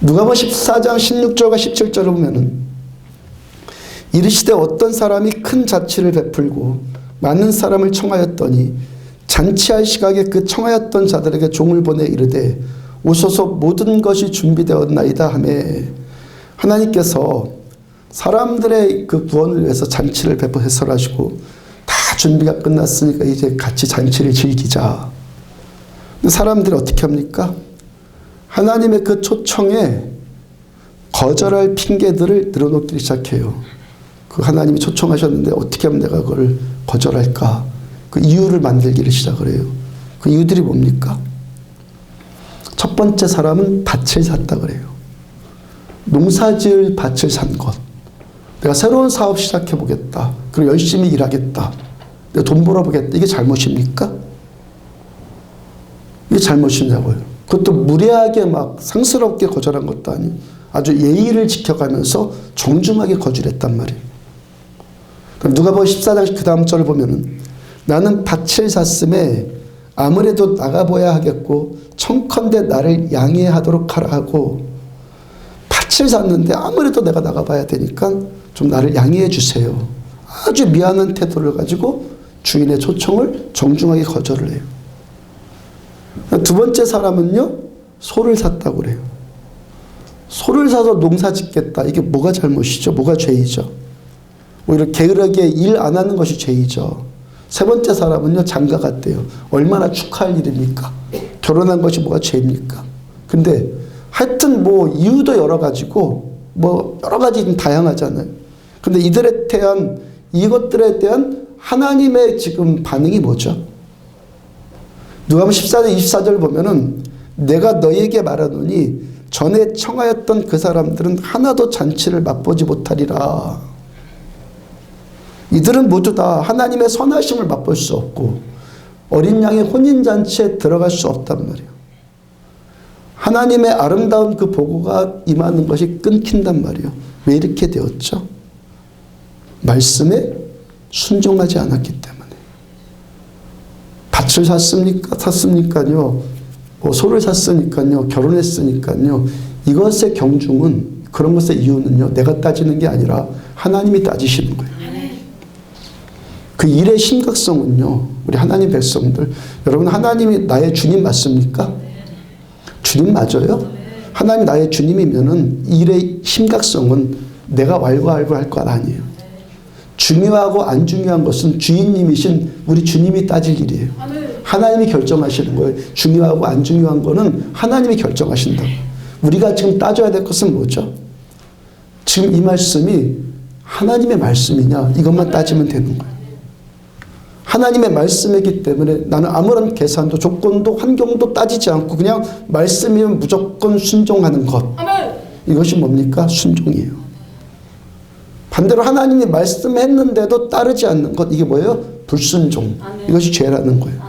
Speaker 1: 누가복음 14장 16절과 17절을 보면은 이르시되 어떤 사람이 큰 자치를 베풀고 많은 사람을 청하였더니 잔치할 시각에 그 청하였던 자들에게 종을 보내 이르되 오소서 모든 것이 준비되었나이다 하매, 하나님께서 사람들의 그 구원을 위해서 잔치를 베풀어가지고 다 준비가 끝났으니까 이제 같이 잔치를 즐기자. 근데 사람들이 어떻게 합니까? 하나님의 그 초청에 거절할 핑계들을 늘어놓기 시작해요. 그 하나님이 초청하셨는데 어떻게 하면 내가 그걸 거절할까? 그 이유를 만들기를 시작을 해요. 그 이유들이 뭡니까? 첫 번째 사람은 밭을 샀다 그래요. 농사지을 밭을 산 것. 내가 새로운 사업 시작해 보겠다. 그리고 열심히 일하겠다. 내가 돈 벌어보겠다. 이게 잘못입니까? 이게 잘못이냐고요. 그것도 무례하게 막 상스럽게 거절한 것도 아니고 아주 예의를 지켜가면서 정중하게 거절했단 말이에요. 누가복음 14장 그 다음 절을 보면은 나는 밭을 샀음에 아무래도 나가봐야 하겠고 청컨대 나를 양해하도록 하라 하고, 밭을 샀는데 아무래도 내가 나가봐야 되니까 좀 나를 양해해 주세요. 아주 미안한 태도를 가지고 주인의 초청을 정중하게 거절을 해요. 두 번째 사람은요, 소를 샀다고 그래요. 소를 사서 농사 짓겠다. 이게 뭐가 잘못이죠? 뭐가 죄이죠? 오히려 게으르게 일 안 하는 것이 죄이죠. 세 번째 사람은요, 장가 갔대요. 얼마나 축하할 일입니까? 결혼한 것이 뭐가 죄입니까? 근데 하여튼 뭐 이유도 여러 가지고 뭐 여러 가지 좀 다양하잖아요. 근데 이것들에 대한 하나님의 지금 반응이 뭐죠? 누가복음 14장 24절 보면은 내가 너희에게 말하노니 전에 청하였던 그 사람들은 하나도 잔치를 맛보지 못하리라. 이들은 모두 다 하나님의 선하심을 맛볼 수 없고 어린 양의 혼인잔치에 들어갈 수 없단 말이에요. 하나님의 아름다운 그 보고가 임하는 것이 끊긴단 말이에요. 왜 이렇게 되었죠? 말씀에 순종하지 않았기 때문에. 밭을 샀습니까요? 소를 샀으니까요. 결혼했으니까요. 이것의 경중은, 그런 것의 이유는요, 내가 따지는 게 아니라 하나님이 따지시는 거예요. 그 일의 심각성은요, 우리 하나님 백성들, 여러분 하나님이 나의 주님 맞습니까? 주님 맞아요? 하나님이 나의 주님이면은 일의 심각성은 내가 왈가왈부할 것 아니에요. 중요하고 안 중요한 것은 주인님이신 우리 주님이 따질 일이에요. 하나님이 결정하시는 거예요. 중요하고 안 중요한 거는 하나님이 결정하신다. 우리가 지금 따져야 될 것은 뭐죠? 지금 이 말씀이 하나님의 말씀이냐, 이것만 따지면 되는 거예요. 하나님의 말씀이기 때문에 나는 아무런 계산도 조건도 환경도 따지지 않고 그냥 말씀이면 무조건 순종하는 것. 이것이 뭡니까? 순종이에요. 반대로 하나님이 말씀했는데도 따르지 않는 것, 이게 뭐예요? 불순종. 이것이 죄라는 거예요.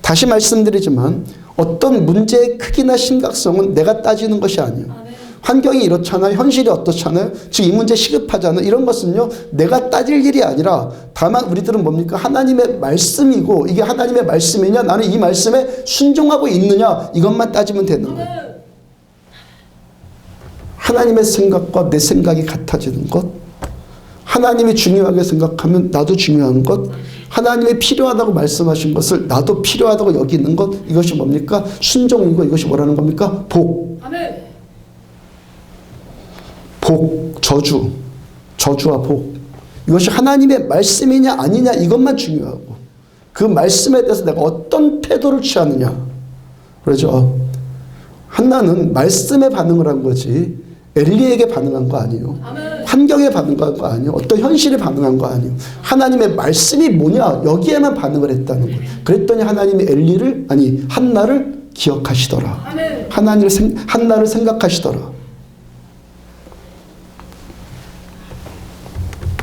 Speaker 1: 다시 말씀드리지만 어떤 문제의 크기나 심각성은 내가 따지는 것이 아니에요. 환경이 이렇잖아요. 현실이 어떻잖아요. 지금 이 문제 시급하잖아요. 이런 것은요, 내가 따질 일이 아니라 다만 우리들은 뭡니까? 하나님의 말씀이고, 이게 하나님의 말씀이냐, 나는 이 말씀에 순종하고 있느냐, 이것만 따지면 되는 거예요. 하나님의 생각과 내 생각이 같아지는 것, 하나님이 중요하게 생각하면 나도 중요한 것, 하나님이 필요하다고 말씀하신 것을 나도 필요하다고 여기는 것, 이것이 뭡니까? 순종이고, 이것이 뭐라는 겁니까? 복. 복, 저주와 복. 이것이 하나님의 말씀이냐 아니냐, 이것만 중요하고 그 말씀에 대해서 내가 어떤 태도를 취하느냐. 그러죠. 한나는 말씀에 반응을 한 거지 엘리에게 반응한 거 아니에요. 환경에 반응한 거 아니에요. 어떤 현실에 반응한 거 아니에요. 하나님의 말씀이 뭐냐, 여기에만 반응을 했다는 거예요. 그랬더니 하나님이 한나를 기억하시더라. 한나를 생각하시더라.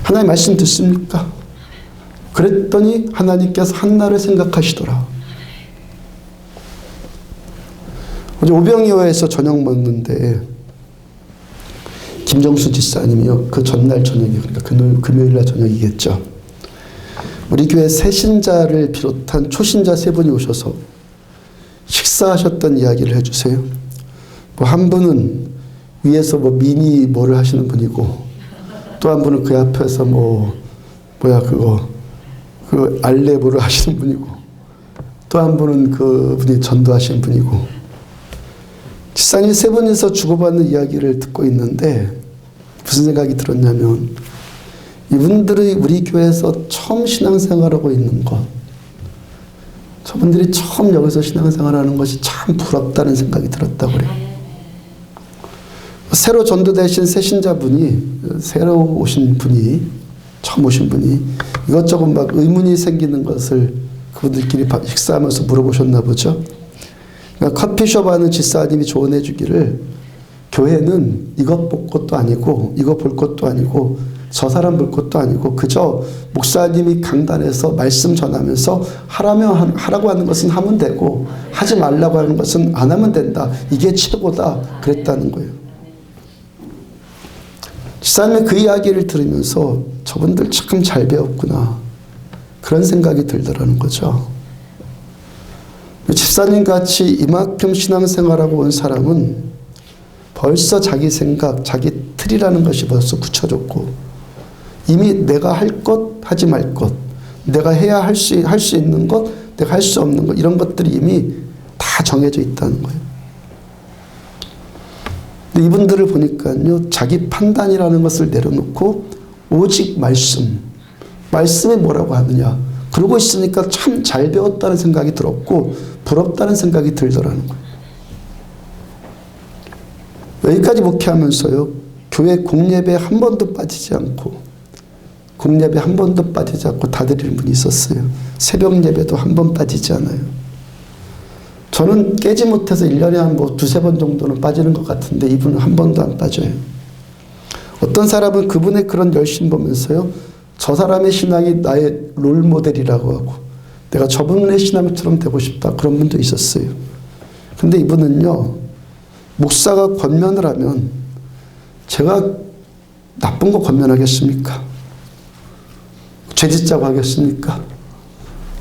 Speaker 1: 하나님 말씀 듣습니까? 그랬더니 하나님께서 한나를 생각하시더라. 어제 오병이어에서 저녁 먹는데 김정수 집사님이요. 그 전날 저녁이, 그러니까 금요일날 저녁이겠죠. 우리 교회 새신자를 비롯한 초신자 세 분이 오셔서 식사하셨던 이야기를 해주세요. 뭐 한 분은 위에서 뭐 미니 뭐를 하시는 분이고, 또 한 분은 그 앞에서 그 알레보를 하시는 분이고, 또 한 분은 그 분이 전도하시는 분이고, 집사님 세 분이서 주고받는 이야기를 듣고 있는데 무슨 생각이 들었냐면, 이분들이 우리 교회에서 처음 신앙생활하고 있는 것, 저분들이 처음 여기서 신앙생활하는 것이 참 부럽다는 생각이 들었다고 그래요. 새로 전도되신 새신자분이, 새로 오신 분이, 처음 오신 분이 이것저것 막 의문이 생기는 것을 그분들끼리 식사하면서 물어보셨나 보죠. 그러니까 커피숍 하는 집사님이 조언해 주기를, 교회는 이것 볼 것도 아니고 이거 볼 것도 아니고 저 사람 볼 것도 아니고 그저 목사님이 강단에서 말씀 전하면서 하라고 하는 것은 하면 되고 하지 말라고 하는 것은 안 하면 된다. 이게 최고다. 그랬다는 거예요. 집사님의 그 이야기를 들으면서 저분들 참 잘 배웠구나. 그런 생각이 들더라는 거죠. 집사님 같이 이만큼 신앙생활하고 온 사람은 벌써 자기 생각, 자기 틀이라는 것이 벌써 굳혀졌고, 이미 내가 할 것, 하지 말 것, 내가 해야 할 수 있는 것, 내가 할 수 없는 것, 이런 것들이 이미 다 정해져 있다는 거예요. 근데 이분들을 보니까요, 자기 판단이라는 것을 내려놓고 오직 말씀이 뭐라고 하느냐, 그러고 있으니까 참 잘 배웠다는 생각이 들었고 부럽다는 생각이 들더라는 거예요. 여기까지 목회하면서요, 교회 공예배에 한 번도 빠지지 않고 다 드리는 분이 있었어요. 새벽 예배도 한 번 빠지지 않아요. 저는 깨지 못해서 1년에 한 두세 번 정도는 빠지는 것 같은데 이분은 한 번도 안 빠져요. 어떤 사람은 그분의 그런 열심 보면서요, 저 사람의 신앙이 나의 롤 모델이라고 하고 내가 저분의 신앙처럼 되고 싶다, 그런 분도 있었어요. 근데 이분은요, 목사가 권면을 하면 제가 나쁜 거 권면하겠습니까? 죄짓자고 하겠습니까?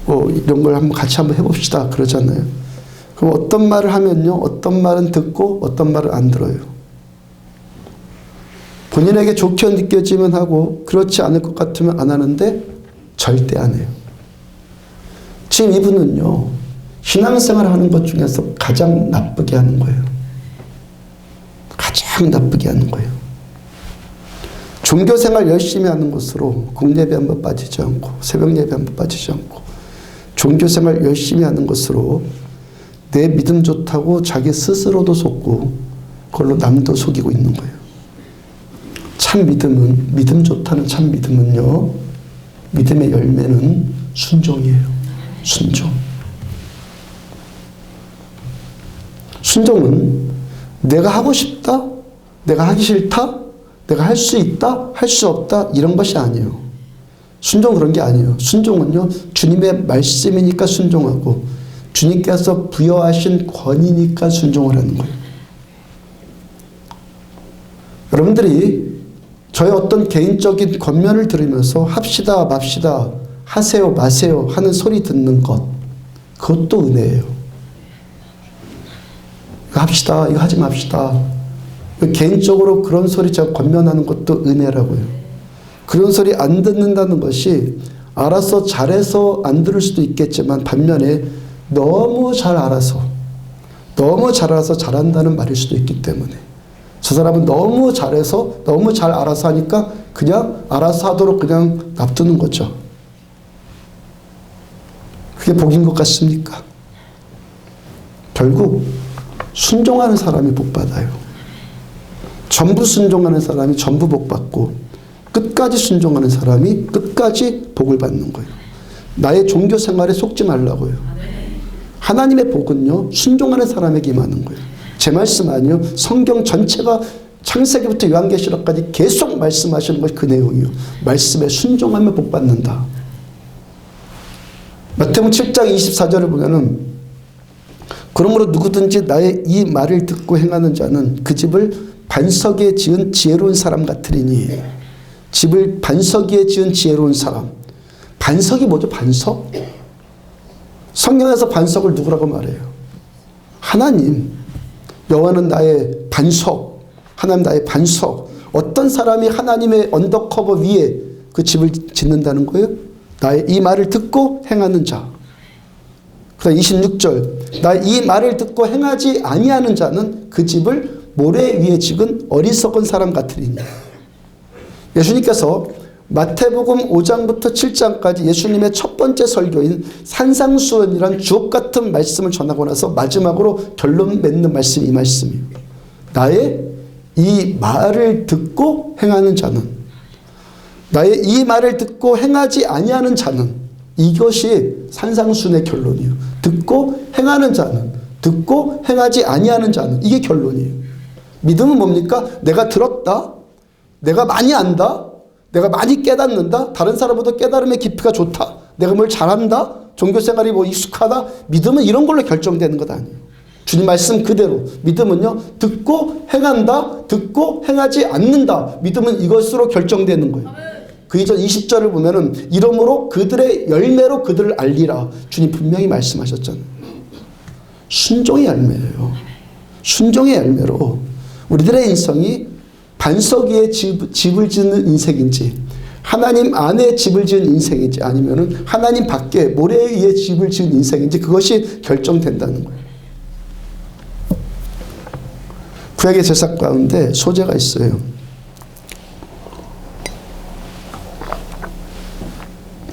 Speaker 1: 이런 걸 같이 한번 해봅시다 그러잖아요. 그럼 어떤 말을 하면요, 어떤 말은 듣고 어떤 말은 안 들어요. 본인에게 좋게 느껴지면 하고 그렇지 않을 것 같으면 안 하는데 절대 안 해요. 지금 이분은요, 신앙생활 하는 것 중에서 가장 나쁘게 하는 거예요. 가장 나쁘게 하는 거예요. 종교생활 열심히 하는 것으로 공예배 한번 빠지지 않고 새벽 예배 한번 빠지지 않고 종교생활 열심히 하는 것으로 내 믿음 좋다고 자기 스스로도 속고 그걸로 남도 속이고 있는 거예요. 참 믿음은, 믿음 좋다는 참 믿음은요, 믿음의 열매는 순종이에요. 순종. 순종은 내가 하고 싶다, 내가 하기 싫다, 내가 할 수 있다, 할 수 없다, 이런 것이 아니에요. 순종 그런 게 아니에요. 순종은요, 주님의 말씀이니까 순종하고 주님께서 부여하신 권위니까 순종을 하는 거예요. 여러분들이 저의 어떤 개인적인 권면을 들으면서 합시다, 맙시다, 하세요, 마세요 하는 소리 듣는 것, 그것도 은혜예요. 이거 합시다, 이거 하지 맙시다. 개인적으로 그런 소리 제가 권면하는 것도 은혜라고요. 그런 소리 안 듣는다는 것이 알아서 잘해서 안 들을 수도 있겠지만 반면에 너무 잘 알아서 잘한다는 말일 수도 있기 때문에, 저 사람은 너무 잘해서 너무 잘 알아서 하니까 그냥 알아서 하도록 그냥 놔두는 거죠. 그게 복인 것 같습니까? 결국 순종하는 사람이 복 받아요. 전부 순종하는 사람이 전부 복 받고 끝까지 순종하는 사람이 끝까지 복을 받는 거예요. 나의 종교 생활에 속지 말라고요. 하나님의 복은요, 순종하는 사람에게 임하는 거예요. 제 말씀 아니요, 성경 전체가 창세기부터 요한계시록까지 계속 말씀하시는 것이 그 내용이에요. 말씀에 순종하면 복 받는다. 마태복음 7장 24절을 보면은 그러므로 누구든지 나의 이 말을 듣고 행하는 자는 그 집을 반석 위에 지은 지혜로운 사람 같으리니. 집을 반석 위에 지은 지혜로운 사람. 반석이 뭐죠? 반석? 성경에서 반석을 누구라고 말해요? 하나님. 여호와는 나의 반석. 하나님 나의 반석. 어떤 사람이 하나님의 언더커버 위에 그 집을 짓는다는 거예요? 나의 이 말을 듣고 행하는 자. 그다음 26절. 나 이 말을 듣고 행하지 아니하는 자는 그 집을 모래 위에 지은 어리석은 사람 같으리니. 예수님께서 마태복음 5장부터 7장까지 예수님의 첫 번째 설교인 산상수훈이란 주옥같은 말씀을 전하고 나서 마지막으로 결론 맺는 말씀이 이 말씀이에요. 나의 이 말을 듣고 행하는 자는, 나의 이 말을 듣고 행하지 아니하는 자는, 이것이 산상수훈의 결론이에요. 듣고 행하는 자는, 듣고 행하지 아니하는 자는, 이게 결론이에요. 믿음은 뭡니까? 내가 들었다, 내가 많이 안다, 내가 많이 깨닫는다, 다른 사람보다 깨달음의 깊이가 좋다, 내가 뭘 잘한다, 종교생활이 뭐 익숙하다. 믿음은 이런 걸로 결정되는 것 아니에요. 주님 말씀 그대로. 믿음은요, 듣고 행한다, 듣고 행하지 않는다. 믿음은 이것으로 결정되는 거예요. 그 이전 20절을 보면은 이러므로 그들의 열매로 그들을 알리라. 주님 분명히 말씀하셨잖아요. 순종의 열매예요. 순종의 열매로 우리들의 인생이 반석 위에 집을 짓는 인생인지, 하나님 안에 집을 지은 인생인지, 아니면은 하나님 밖에 모래 위에 집을 지은 인생인지, 그것이 결정된다는 거예요. 구약의 제사 가운데 소제가 있어요.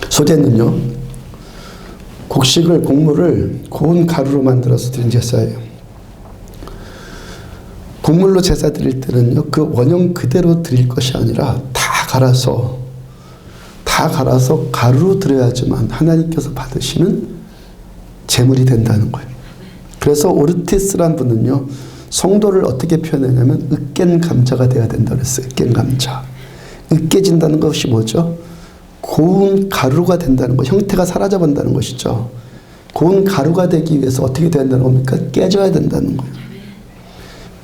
Speaker 1: 소제는요, 곡물을 고운 가루로 만들어서 드린 제사예요. 곡물로 제사 드릴 때는요, 그 원형 그대로 드릴 것이 아니라 다 갈아서 가루로 드려야지만 하나님께서 받으시는 제물이 된다는 거예요. 그래서 오르티스란 분은요, 성도를 어떻게 표현하냐면 으깬 감자가 돼야 된다고 그랬어요. 으깬 감자. 으깨진다는 것이 뭐죠? 고운 가루가 된다는 것, 형태가 사라져본다는 것이죠. 고운 가루가 되기 위해서 어떻게 된다는 겁니까? 깨져야 된다는 거예요.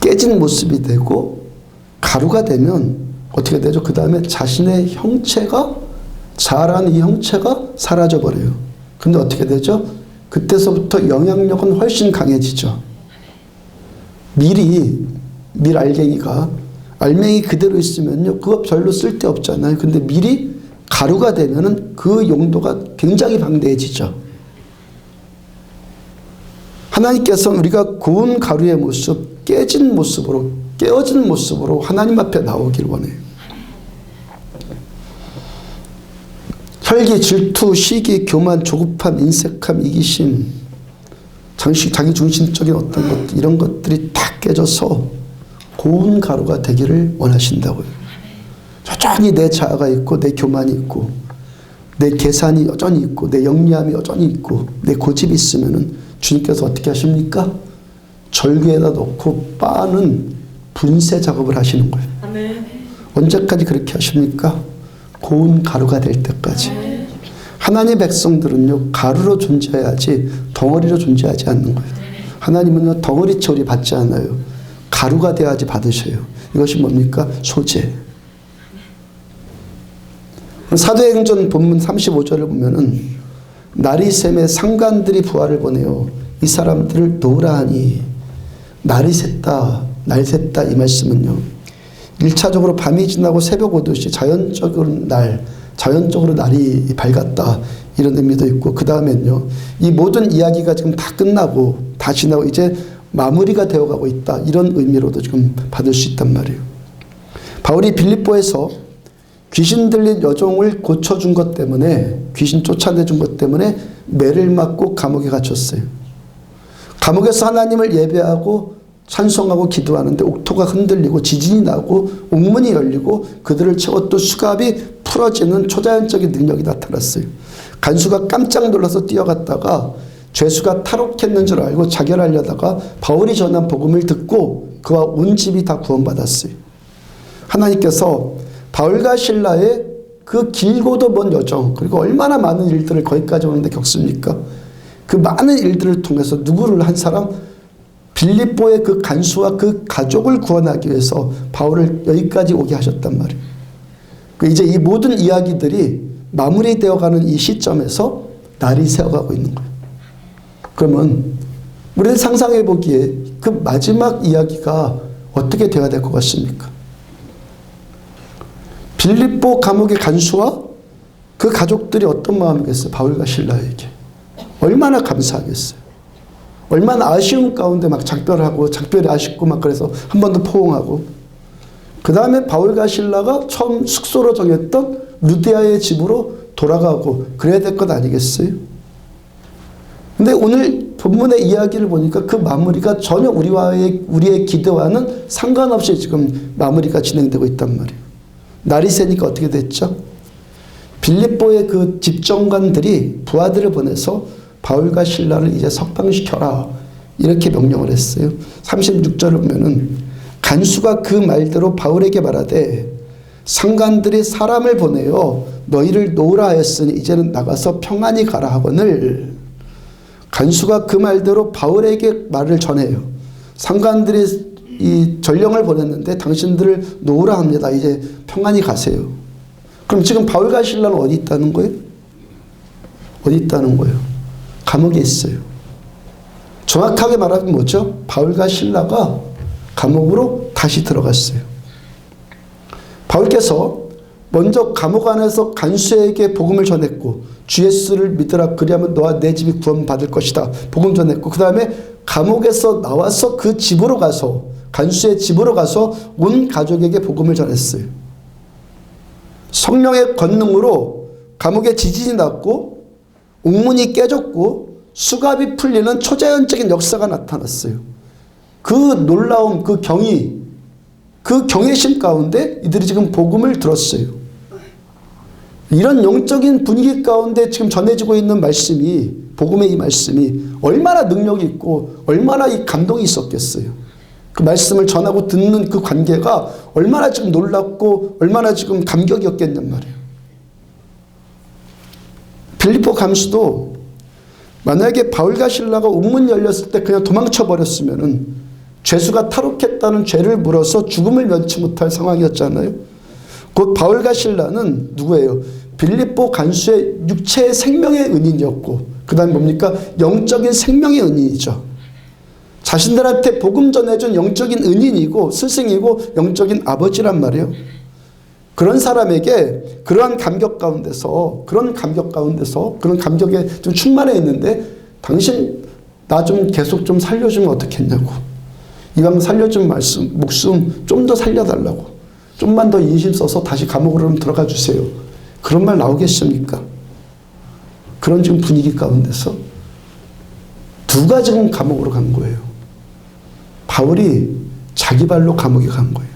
Speaker 1: 깨진 모습이 되고 가루가 되면 어떻게 되죠? 그 다음에 자신의 형체가, 자라는 이 형체가 사라져버려요. 근데 어떻게 되죠? 그때서부터 영향력은 훨씬 강해지죠. 밀 알갱이가, 알맹이 그대로 있으면요, 그거 별로 쓸데없잖아요. 근데 밀이 가루가 되면은 그 용도가 굉장히 방대해지죠. 하나님께서는 우리가 고운 가루의 모습, 깨진 모습으로, 깨어진 모습으로 하나님 앞에 나오길 원해요. 혈기, 질투, 시기, 교만, 조급함, 인색함, 이기심, 자기 중심적인 어떤 것들, 이런 것들이 다 깨져서 고운 가루가 되기를 원하신다고요. 여전히 내 자아가 있고, 내 교만이 있고, 내 계산이 여전히 있고, 내 영리함이 여전히 있고, 내 고집이 있으면은 주님께서 어떻게 하십니까? 절규에다 놓고 빻는 분쇄 작업을 하시는 거예요. 아멘. 언제까지 그렇게 하십니까? 고운 가루가 될 때까지. 아멘. 하나님의 백성들은요, 가루로 존재해야지 덩어리로 존재하지 않는 거예요. 하나님은요, 덩어리 처리 받지 않아요. 가루가 돼야지 받으셔요. 이것이 뭡니까? 소재. 사도행전 본문 35절을 보면은 날이 샘에 상관들이 부하를 보내요. 이 사람들을 놓으라 하니, 날이 샜다, 날 샜다, 이 말씀은요, 1차적으로 밤이 지나고 새벽 오듯이 자연적으로 날이 밝았다, 이런 의미도 있고, 그 다음엔요, 이 모든 이야기가 지금 다 끝나고 다 지나고 이제 마무리가 되어가고 있다, 이런 의미로도 지금 받을 수 있단 말이에요. 바울이 빌립보에서 귀신 들린 여종을 고쳐준 것 때문에, 귀신 쫓아내준 것 때문에 매를 맞고 감옥에 갇혔어요. 감옥에서 하나님을 예배하고 찬송하고 기도하는데 옥토가 흔들리고 지진이 나고 옥문이 열리고 그들을 채웠던 수갑이 풀어지는 초자연적인 능력이 나타났어요. 간수가 깜짝 놀라서 뛰어갔다가 죄수가 탈옥했는 줄 알고 자결하려다가 바울이 전한 복음을 듣고 그와 온 집이 다 구원받았어요. 하나님께서 바울과 실라의 그 길고도 먼 여정, 그리고 얼마나 많은 일들을 거기까지 오는데 겪습니까? 그 많은 일들을 통해서 누구를 한 사람? 빌립보의 그 간수와 그 가족을 구원하기 위해서 바울을 여기까지 오게 하셨단 말이에요. 이제 이 모든 이야기들이 마무리되어가는 이 시점에서 날이 새어가고 있는 거예요. 그러면 우리는 상상해 보기에 그 마지막 이야기가 어떻게 되어야 될 것 같습니까? 빌립보 감옥의 간수와 그 가족들이 어떤 마음이겠어요? 바울과 실라에게. 얼마나 감사하겠어요? 얼마나 아쉬움 가운데 막 작별하고, 작별이 아쉽고 막 그래서 한 번 더 포옹하고, 그 다음에 바울과 실라가 처음 숙소로 정했던 루디아의 집으로 돌아가고 그래야 될 것 아니겠어요? 근데 오늘 본문의 이야기를 보니까 그 마무리가 전혀 우리의 기대와는 상관없이 지금 마무리가 진행되고 있단 말이에요. 날이 새니까 어떻게 됐죠? 빌립보의 그 집정관들이 부하들을 보내서 바울과 실라를 이제 석방시켜라, 이렇게 명령을 했어요. 36절을 보면은 간수가 그 말대로 바울에게 말하되 상관들이 사람을 보내어 너희를 놓으라 하였으니 이제는 나가서 평안히 가라 하거늘. 간수가 그 말대로 바울에게 말을 전해요. 상관들이 이 전령을 보냈는데 당신들을 놓으라 합니다. 이제 평안히 가세요. 그럼 지금 바울과 실라는 어디 있다는 거예요? 어디 있다는 거예요? 감옥에 있어요. 정확하게 말하면 뭐죠? 바울과 실라가 감옥으로 다시 들어갔어요. 바울께서 먼저 감옥 안에서 간수에게 복음을 전했고 주 예수를 믿으라 그리하면 너와 내 집이 구원받을 것이다. 복음 전했고 그 다음에 감옥에서 나와서 그 집으로 가서 간수의 집으로 가서 온 가족에게 복음을 전했어요. 성령의 권능으로 감옥에 지진이 났고 옥문이 깨졌고 수갑이 풀리는 초자연적인 역사가 나타났어요. 그 놀라움, 그 경이, 그 경외심 가운데 이들이 지금 복음을 들었어요. 이런 영적인 분위기 가운데 지금 전해지고 있는 말씀이, 복음의 이 말씀이 얼마나 능력이 있고 얼마나 이 감동이 있었겠어요. 그 말씀을 전하고 듣는 그 관계가 얼마나 지금 놀랍고 얼마나 지금 감격이었겠냔 말이에요. 빌립보 감수도 만약에 바울과 실라가 옥문 열렸을 때 그냥 도망쳐 버렸으면은 죄수가 탈옥했다는 죄를 물어서 죽음을 면치 못할 상황이었잖아요. 곧 바울과 실라는 누구예요? 빌립보 간수의 육체의 생명의 은인이었고 그 다음에 뭡니까? 영적인 생명의 은인이죠. 자신들한테 복음 전해준 영적인 은인이고 스승이고 영적인 아버지란 말이에요. 그런 사람에게 그러한 감격 가운데서 그런 감격에 좀 충만해 있는데 당신 나 좀 계속 좀 살려주면 어떻겠냐고. 이왕 살려준 목숨 좀 더 살려달라고. 좀만 더 인심 써서 다시 감옥으로 좀 들어가 주세요. 그런 말 나오겠습니까? 그런 지금 분위기 가운데서 누가 지금 감옥으로 간 거예요? 바울이 자기 발로 감옥에 간 거예요.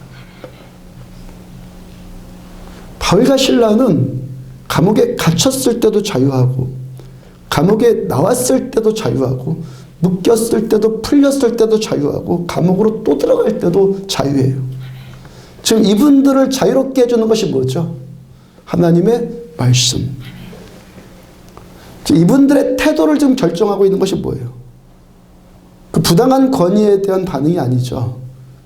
Speaker 1: 바울과 실라는 감옥에 갇혔을 때도 자유하고 감옥에 나왔을 때도 자유하고 묶였을 때도 풀렸을 때도 자유하고 감옥으로 또 들어갈 때도 자유해요. 지금 이분들을 자유롭게 해주는 것이 뭐죠? 하나님의 말씀. 이분들의 태도를 지금 결정하고 있는 것이 뭐예요? 그 부당한 권위에 대한 반응이 아니죠.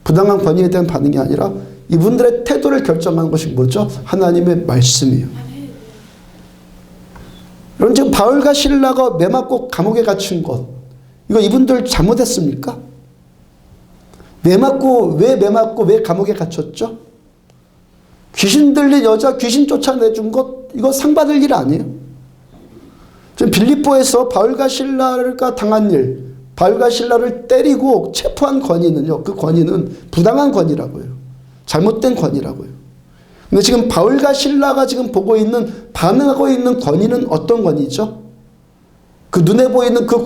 Speaker 1: 부당한 권위에 대한 반응이 아니라 이분들의 태도를 결정하는 것이 뭐죠? 하나님의 말씀이에요. 여러분 지금 바울과 실라가 매 맞고 감옥에 갇힌 것, 이거 이분들 잘못했습니까? 왜 맞고 왜 감옥에 갇혔죠? 귀신 들린 여자 귀신 쫓아내준 것, 이거 상 받을 일 아니에요. 지금 빌립보에서 바울과 실라가 당한 일, 바울과 실라를 때리고 체포한 권위는요, 그 권위는 부당한 권위라고요. 잘못된 권위라고요. 근데 지금 바울과 실라가 지금 반응하고 있는 권위는 어떤 권위죠? 그 눈에 보이는 그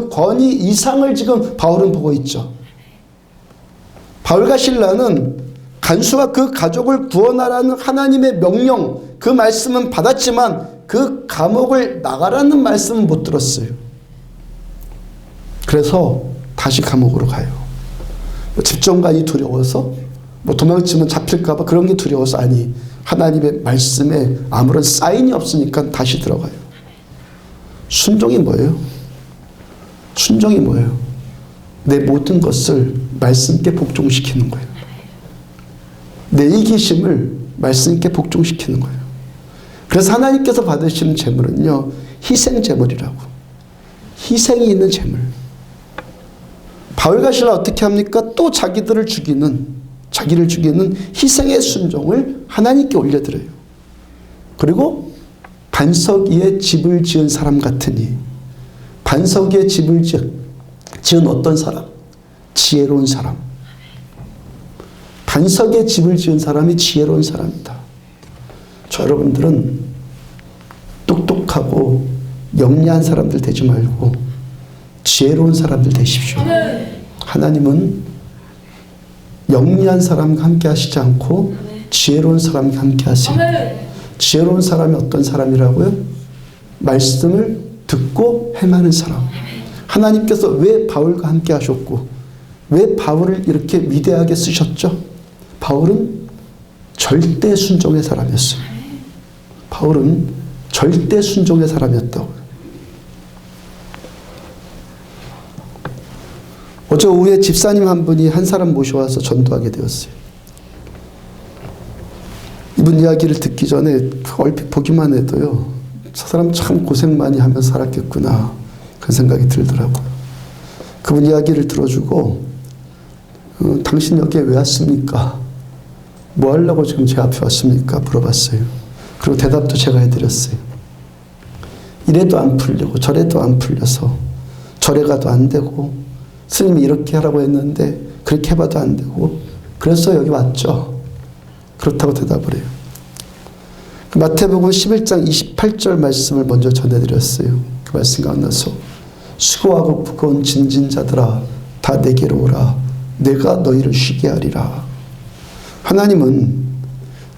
Speaker 1: 권위 이상을 지금 바울은 보고 있죠. 바울과 실라는 간수와 그 가족을 구원하라는 하나님의 명령, 그 말씀은 받았지만 그 감옥을 나가라는 말씀은 못 들었어요. 그래서 다시 감옥으로 가요. 집정관이 두려워서, 뭐 도망치면 잡힐까봐 그런 게 두려워서 아니. 하나님의 말씀에 아무런 사인이 없으니까 다시 들어가요. 순종이 뭐예요? 순종이 뭐예요? 내 모든 것을 말씀께 복종시키는 거예요. 내 이기심을 말씀께 복종시키는 거예요. 그래서 하나님께서 받으시는 제물은요, 희생 제물이라고. 희생이 있는 제물. 바울과 실라 어떻게 합니까? 또 자기를 죽이는 희생의 순종을 하나님께 올려드려요. 그리고 반석 위에 집을 지은 사람 같으니, 반석 위에 집을 지은 어떤 사람? 지혜로운 사람. 반석에 집을 지은 사람이 지혜로운 사람이다. 저 여러분들은 똑똑하고 영리한 사람들 되지 말고 지혜로운 사람들 되십시오. 하나님은 영리한 사람과 함께 하시지 않고 지혜로운 사람과 함께 하세요. 지혜로운 사람이 어떤 사람이라고요? 말씀을 듣고 행하는 사람. 하나님께서 왜 바울과 함께 하셨고 왜 바울을 이렇게 위대하게 쓰셨죠? 바울은 절대 순종의 사람이었어요. 바울은 절대 순종의 사람이었다고요. 어제 오후에 집사님 한 분이 한 사람 모셔와서 전도하게 되었어요. 이분 이야기를 듣기 전에 얼핏 보기만 해도요, 저 사람 참 고생 많이 하면서 살았겠구나 그런 생각이 들더라고요. 그분 이야기를 들어주고 당신 여기에 왜 왔습니까? 뭐 하려고 지금 제 앞에 왔습니까? 물어봤어요. 그리고 대답도 제가 해드렸어요. 이래도 안 풀리고 저래도 안 풀려서 저래 가도 안 되고 스님이 이렇게 하라고 했는데 그렇게 해봐도 안 되고 그래서 여기 왔죠. 그렇다고 대답을 해요. 마태복음 11장 28절 말씀을 먼저 전해드렸어요. 그 말씀 가운데서 수고하고 무거운 짐진 자들아 다 내게로 오라 내가 너희를 쉬게 하리라. 하나님은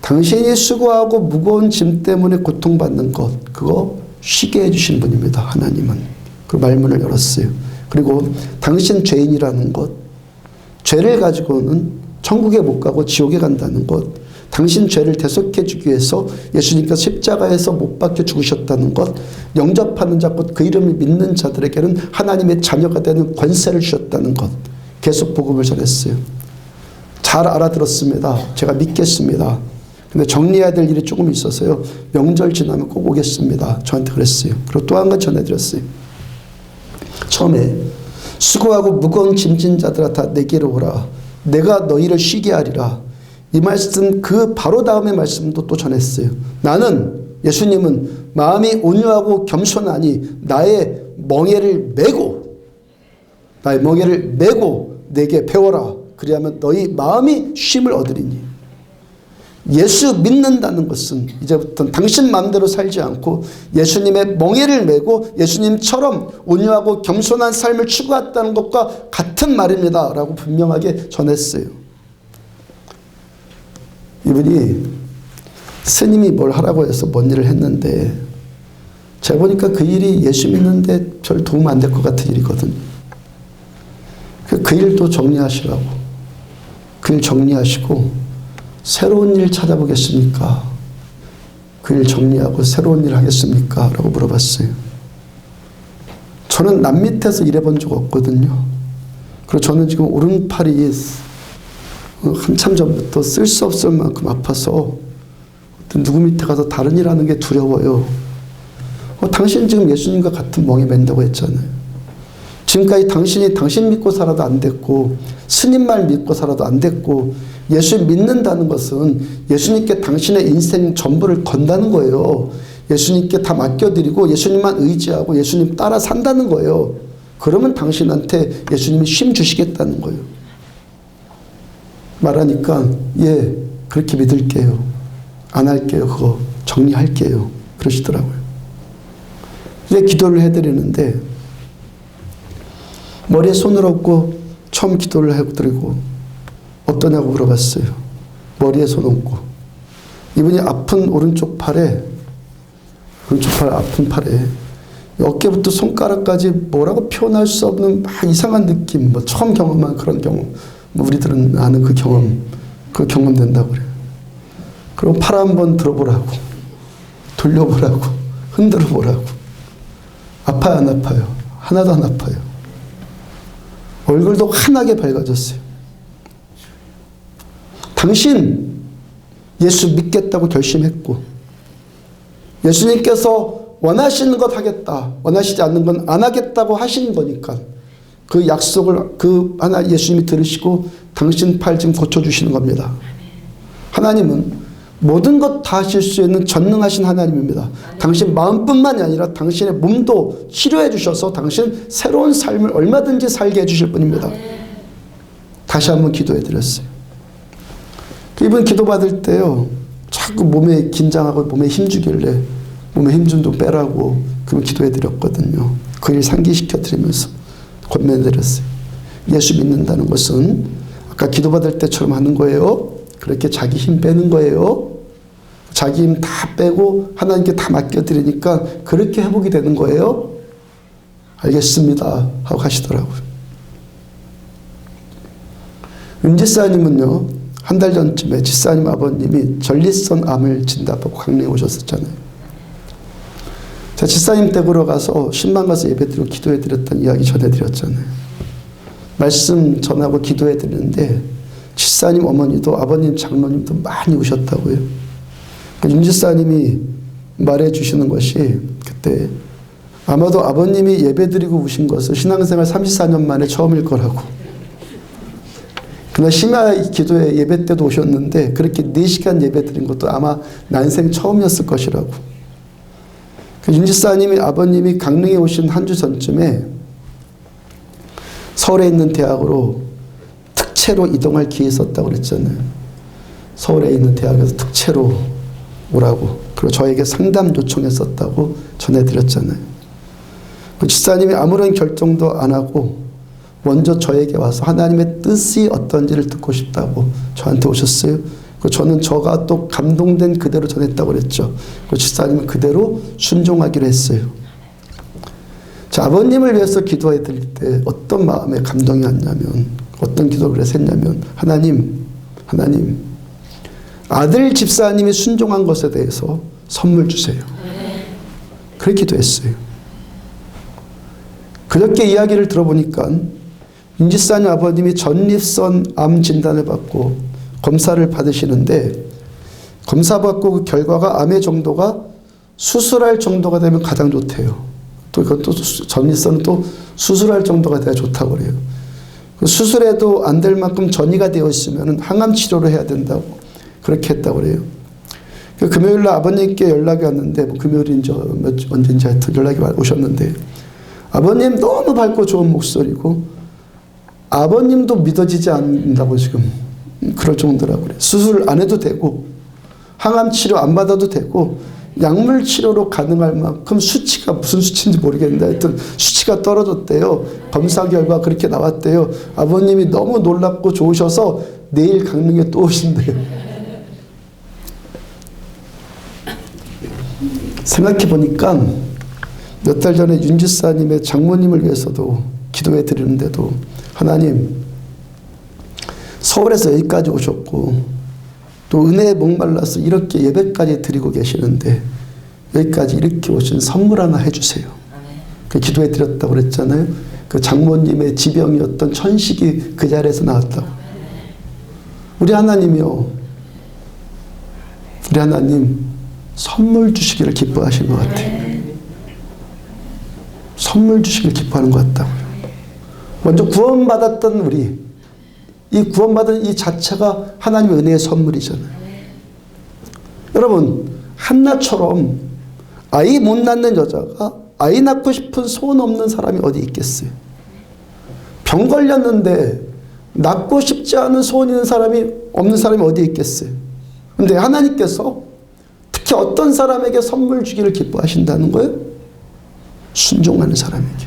Speaker 1: 당신이 수고하고 무거운 짐 때문에 고통받는 것 그거 쉬게 해주신 분입니다. 하나님은. 그 말문을 열었어요. 그리고 당신 죄인이라는 것, 죄를 가지고는 천국에 못 가고 지옥에 간다는 것, 당신 죄를 대속해 주기 위해서 예수님께서 십자가에서 못 박혀 죽으셨다는 것, 영접하는 자 곧 그 이름을 믿는 자들에게는 하나님의 자녀가 되는 권세를 주셨다는 것, 계속 복음을 전했어요. 잘 알아들었습니다. 제가 믿겠습니다. 근데 정리해야 될 일이 조금 있어서요. 명절 지나면 꼭 오겠습니다. 저한테 그랬어요. 그리고 또 한 가지 전해드렸어요. 처음에 수고하고 무거운 짐진 자들아 다 내게로 오라 내가 너희를 쉬게 하리라. 이 말씀 그 바로 다음의 말씀도 또 전했어요. 나는 예수님은 마음이 온유하고 겸손하니 나의 멍에를 메고 내게 배워라. 그리하면 너희 마음이 쉼을 얻으리니. 예수 믿는다는 것은 이제부터는 당신 마음대로 살지 않고 예수님의 멍에를 메고 예수님처럼 온유하고 겸손한 삶을 추구했다는 것과 같은 말입니다 라고 분명하게 전했어요. 이분이 스님이 뭘 하라고 해서 뭔 일을 했는데 제가 보니까 그 일이 예수 믿는데 별 도움 안 될 것 같은 일이거든요. 그 일도 정리하시라고. 그 일 정리하시고 새로운 일 찾아보겠습니까? 그 일 정리하고 새로운 일 하겠습니까? 라고 물어봤어요. 저는 남 밑에서 일해본 적 없거든요. 그리고 저는 지금 오른팔이 한참 전부터 쓸 수 없을 만큼 아파서 누구 밑에 가서 다른 일 하는 게 두려워요. 당신 지금 예수님과 같은 멍에 맨다고 했잖아요. 지금까지 당신이 당신 믿고 살아도 안 됐고 스님 말 믿고 살아도 안 됐고 예수 믿는다는 것은 예수님께 당신의 인생 전부를 건다는 거예요. 예수님께 다 맡겨드리고 예수님만 의지하고 예수님 따라 산다는 거예요. 그러면 당신한테 예수님이 쉼 주시겠다는 거예요. 말하니까 예 그렇게 믿을게요. 안 할게요. 그거 정리할게요. 그러시더라고요. 이제 기도를 해드리는데 머리에 손을 얹고 처음 기도를 해드리고 어떠냐고 물어봤어요. 머리에 손 얹고 이분이 아픈 오른쪽 팔 아픈 팔에 어깨부터 손가락까지 뭐라고 표현할 수 없는 막 이상한 느낌, 뭐 처음 경험한 그런 경험, 뭐 우리들은 아는 그 경험, 그 경험된다고 그래요. 그리고 팔 한번 들어보라고, 돌려보라고, 흔들어 보라고. 아파요, 안 아파요? 하나도 안 아파요. 얼굴도 환하게 밝아졌어요. 당신 예수 믿겠다고 결심했고, 예수님께서 원하시는 것 하겠다, 원하시지 않는 건 안 하겠다고 하신 거니까 그 약속을 예수님이 들으시고 당신 팔 지금 고쳐주시는 겁니다. 하나님은 모든 것 다 하실 수 있는 전능하신 하나님입니다. 당신 마음뿐만이 아니라 당신의 몸도 치료해 주셔서 당신 새로운 삶을 얼마든지 살게 해주실 분입니다. 다시 한번 기도해 드렸어요. 이분 기도받을 때요, 자꾸 몸에 긴장하고 몸에 힘주길래 몸에 힘 좀 빼라고 그럼 기도해 드렸거든요. 그 일 상기시켜 드리면서 권면해 드렸어요. 예수 믿는다는 것은 아까 기도받을 때처럼 하는 거예요. 그렇게 자기 힘 빼는 거예요. 자기 힘 다 빼고 하나님께 다 맡겨드리니까 그렇게 회복이 되는 거예요. 알겠습니다 하고 가시더라고요. 은지사님은요, 한 달 전쯤에 지사님 아버님이 전립선 암을 진단받고 강릉에 오셨었잖아요. 제가 지사님 댁으로 가서 신방 가서 예배드리고 기도해드렸던 이야기 전해드렸잖아요. 말씀 전하고 기도해드리는데 지사님 어머니도 아버님 장로님도 많이 우셨다고요. 윤지사님이 말해주시는 것이 그때 아마도 아버님이 예배드리고 우신 것은 신앙생활 34년 만에 처음일 거라고. 그날 심야 기도에 예배 때도 오셨는데 그렇게 4시간 예배 드린 것도 아마 난생 처음이었을 것이라고. 윤지사님이 아버님이 강릉에 오신 한 주 전쯤에 서울에 있는 대학으로 특채로 이동할 기회 있었다고 그랬잖아요. 서울에 있는 대학에서 특채로 오라고. 그리고 저에게 상담 요청했었다고 전해드렸잖아요. 그 지사님이 아무런 결정도 안 하고 먼저 저에게 와서 하나님의 뜻이 어떤지를 듣고 싶다고 저한테 오셨어요. 저는 저가 또 감동된 그대로 전했다고 그랬죠. 그 지사님은 그대로 순종하기로 했어요. 자, 아버님을 위해서 기도해 드릴 때 어떤 마음에 감동이 왔냐면, 어떤 기도를 했냐면, 하나님, 아들 집사님이 순종한 것에 대해서 선물 주세요. 그렇게 기도했어요. 그렇게 이야기를 들어보니까 윤지사님 아버님이 전립선 암 진단을 받고 검사를 받으시는데, 검사 받고 그 결과가 암의 정도가 수술할 정도가 되면 가장 좋대요. 또 이건 또 전립선은 또 수술할 정도가 돼야 좋다고 그래요. 수술해도 안 될 만큼 전이가 되어 있으면 항암 치료를 해야 된다고 그렇게 했다고 그래요. 금요일날 아버님께 연락이 왔는데, 뭐 금요일인지 언제인지 하여튼 연락이 오셨는데, 아버님 너무 밝고 좋은 목소리고 아버님도 믿어지지 않는다고 지금 그럴 정도라고 그래요. 수술 안 해도 되고 항암 치료 안 받아도 되고 약물 치료로 가능할 만큼 수치가 무슨 수치인지 모르겠는데 하여튼 수치가 떨어졌대요. 검사 결과 그렇게 나왔대요. 아버님이 너무 놀랍고 좋으셔서 내일 강릉에 또 오신대요. 생각해 보니까 몇 달 전에 윤지사님의 장모님을 위해서도 기도해 드리는데도 하나님, 서울에서 여기까지 오셨고 또 은혜에 목말라서 이렇게 예배까지 드리고 계시는데 여기까지 이렇게 오신 선물 하나 해주세요. 그 기도해 드렸다고 그랬잖아요. 그 장모님의 지병이었던 천식이 그 자리에서 나왔다고. 우리 하나님이요, 우리 하나님 선물 주시기를 기뻐하시는 것 같아요. 선물 주시기를 기뻐하는 것 같다고요. 먼저 구원받았던 우리, 이 구원받은 이 자체가 하나님의 은혜의 선물이잖아요. 여러분, 한나처럼 아이 못 낳는 여자가 아이 낳고 싶은 소원 없는 사람이 어디 있겠어요? 병 걸렸는데 낳고 싶지 않은 소원 있는 사람이 없는 사람이 어디 있겠어요? 근데 하나님께서 특히 어떤 사람에게 선물 주기를 기뻐하신다는 거예요? 순종하는 사람에게.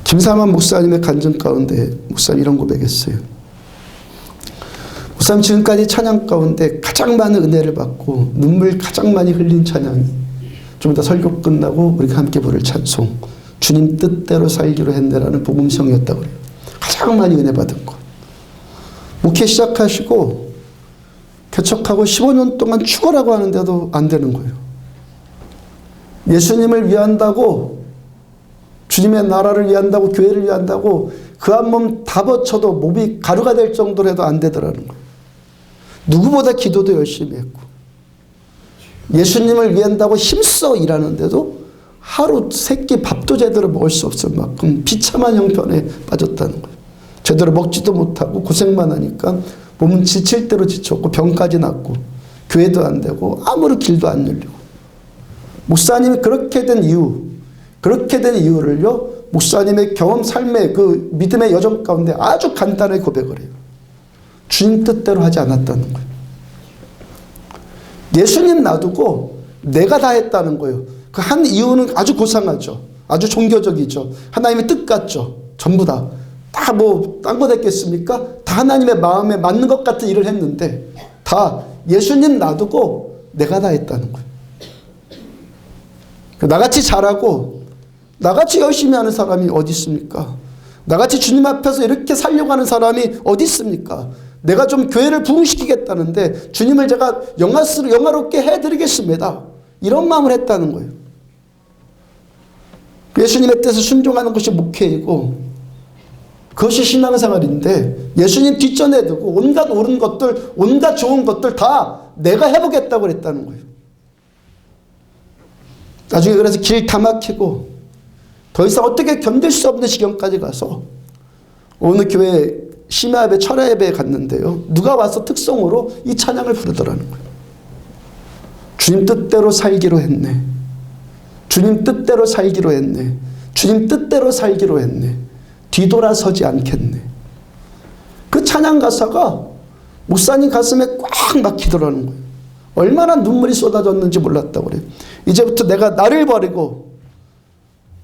Speaker 1: 김사만 목사님의 간증 가운데 목사님 이런 고백했어요. 목사님 지금까지 찬양 가운데 가장 많은 은혜를 받고 눈물 가장 많이 흘린 찬양이 좀 이따 설교 끝나고 우리가 함께 부를 찬송 주님 뜻대로 살기로 했네라는 복음성이었다고 그래요. 가장 많이 은혜 받은 것. 목회 시작하시고 개척하고 15년 동안 죽어라고 하는데도 안 되는 거예요. 예수님을 위한다고, 주님의 나라를 위한다고, 교회를 위한다고 그 한 몸 다 버쳐도 몸이 가루가 될 정도로 해도 안 되더라는 거예요. 누구보다 기도도 열심히 했고, 예수님을 위한다고 힘써 일하는데도 하루 세끼 밥도 제대로 먹을 수 없을 만큼 비참한 형편에 빠졌다는 거예요. 제대로 먹지도 못하고 고생만 하니까 몸은 지칠 대로 지쳤고 병까지 났고 교회도 안 되고 아무런 길도 안 열리고. 목사님이 그렇게 된 이유를요, 목사님의 경험, 삶의 그 믿음의 여정 가운데 아주 간단하게 고백을 해요. 주님 뜻대로 하지 않았다는 거예요. 예수님 놔두고 내가 다 했다는 거예요. 그 한 이유는 아주 고상하죠. 아주 종교적이죠. 하나님의 뜻 같죠. 전부 다 뭐 딴 거 됐겠습니까? 다 하나님의 마음에 맞는 것 같은 일을 했는데 다 예수님 놔두고 내가 다 했다는 거예요. 나같이 잘하고 나같이 열심히 하는 사람이 어디 있습니까? 나같이 주님 앞에서 이렇게 살려고 하는 사람이 어디 있습니까? 내가 좀 교회를 부흥시키겠다는데 주님을 제가 영화롭게 해드리겠습니다. 이런 마음을 했다는 거예요. 예수님의 뜻에 순종하는 것이 목회이고 그것이 신앙생활인데, 예수님 뒷전에 두고 온갖 옳은 것들, 온갖 좋은 것들 다 내가 해보겠다고 그랬다는 거예요. 나중에 그래서 길 다 막히고 더 이상 어떻게 견딜 수 없는 지경까지 가서 어느 교회 심야예배, 철야예배에 갔는데요, 누가 와서 특성으로 이 찬양을 부르더라는 거예요. 주님 뜻대로 살기로 했네. 주님 뜻대로 살기로 했네. 주님 뜻대로 살기로 했네. 뒤돌아서지 않겠네. 그 찬양 가사가 목사님 가슴에 꽉 막히더라는 거예요. 얼마나 눈물이 쏟아졌는지 몰랐다고 그래요. 이제부터 내가 나를 버리고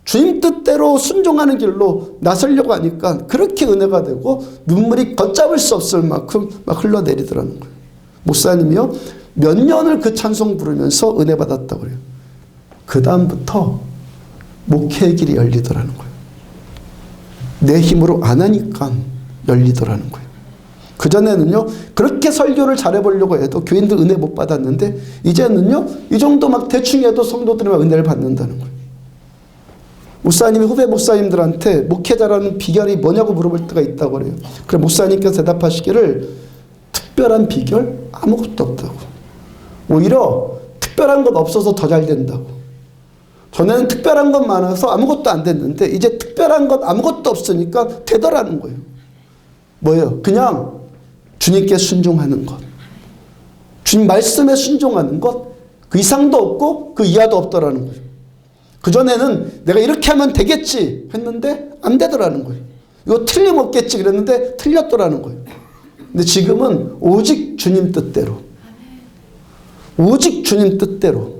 Speaker 1: 주님 뜻대로 순종하는 길로 나서려고 하니까 그렇게 은혜가 되고 눈물이 걷잡을 수 없을 만큼 막 흘러내리더라는 거예요. 목사님이요, 몇 년을 그 찬송 부르면서 은혜 받았다고 그래요. 그 다음부터 목회의 길이 열리더라는 거예요. 내 힘으로 안 하니까 열리더라는 거예요. 그전에는요, 그렇게 설교를 잘해보려고 해도 교인들 은혜 못 받았는데, 이제는요, 이 정도 막 대충 해도 성도들이 은혜를 받는다는 거예요. 목사님이 후배 목사님들한테 목회 잘하는 비결이 뭐냐고 물어볼 때가 있다고 그래요. 그래 목사님께서 대답하시기를, 특별한 비결? 아무것도 없다고. 오히려 특별한 것 없어서 더 잘 된다고. 전에는 특별한 것 많아서 아무것도 안 됐는데 이제 특별한 것 아무것도 없으니까 되더라는 거예요. 뭐예요? 그냥 주님께 순종하는 것. 주님 말씀에 순종하는 것. 그 이상도 없고 그 이하도 없더라는 거예요. 그전에는 내가 이렇게 하면 되겠지 했는데 안 되더라는 거예요. 이거 틀림없겠지 그랬는데 틀렸더라는 거예요. 근데 지금은 오직 주님 뜻대로. 오직 주님 뜻대로.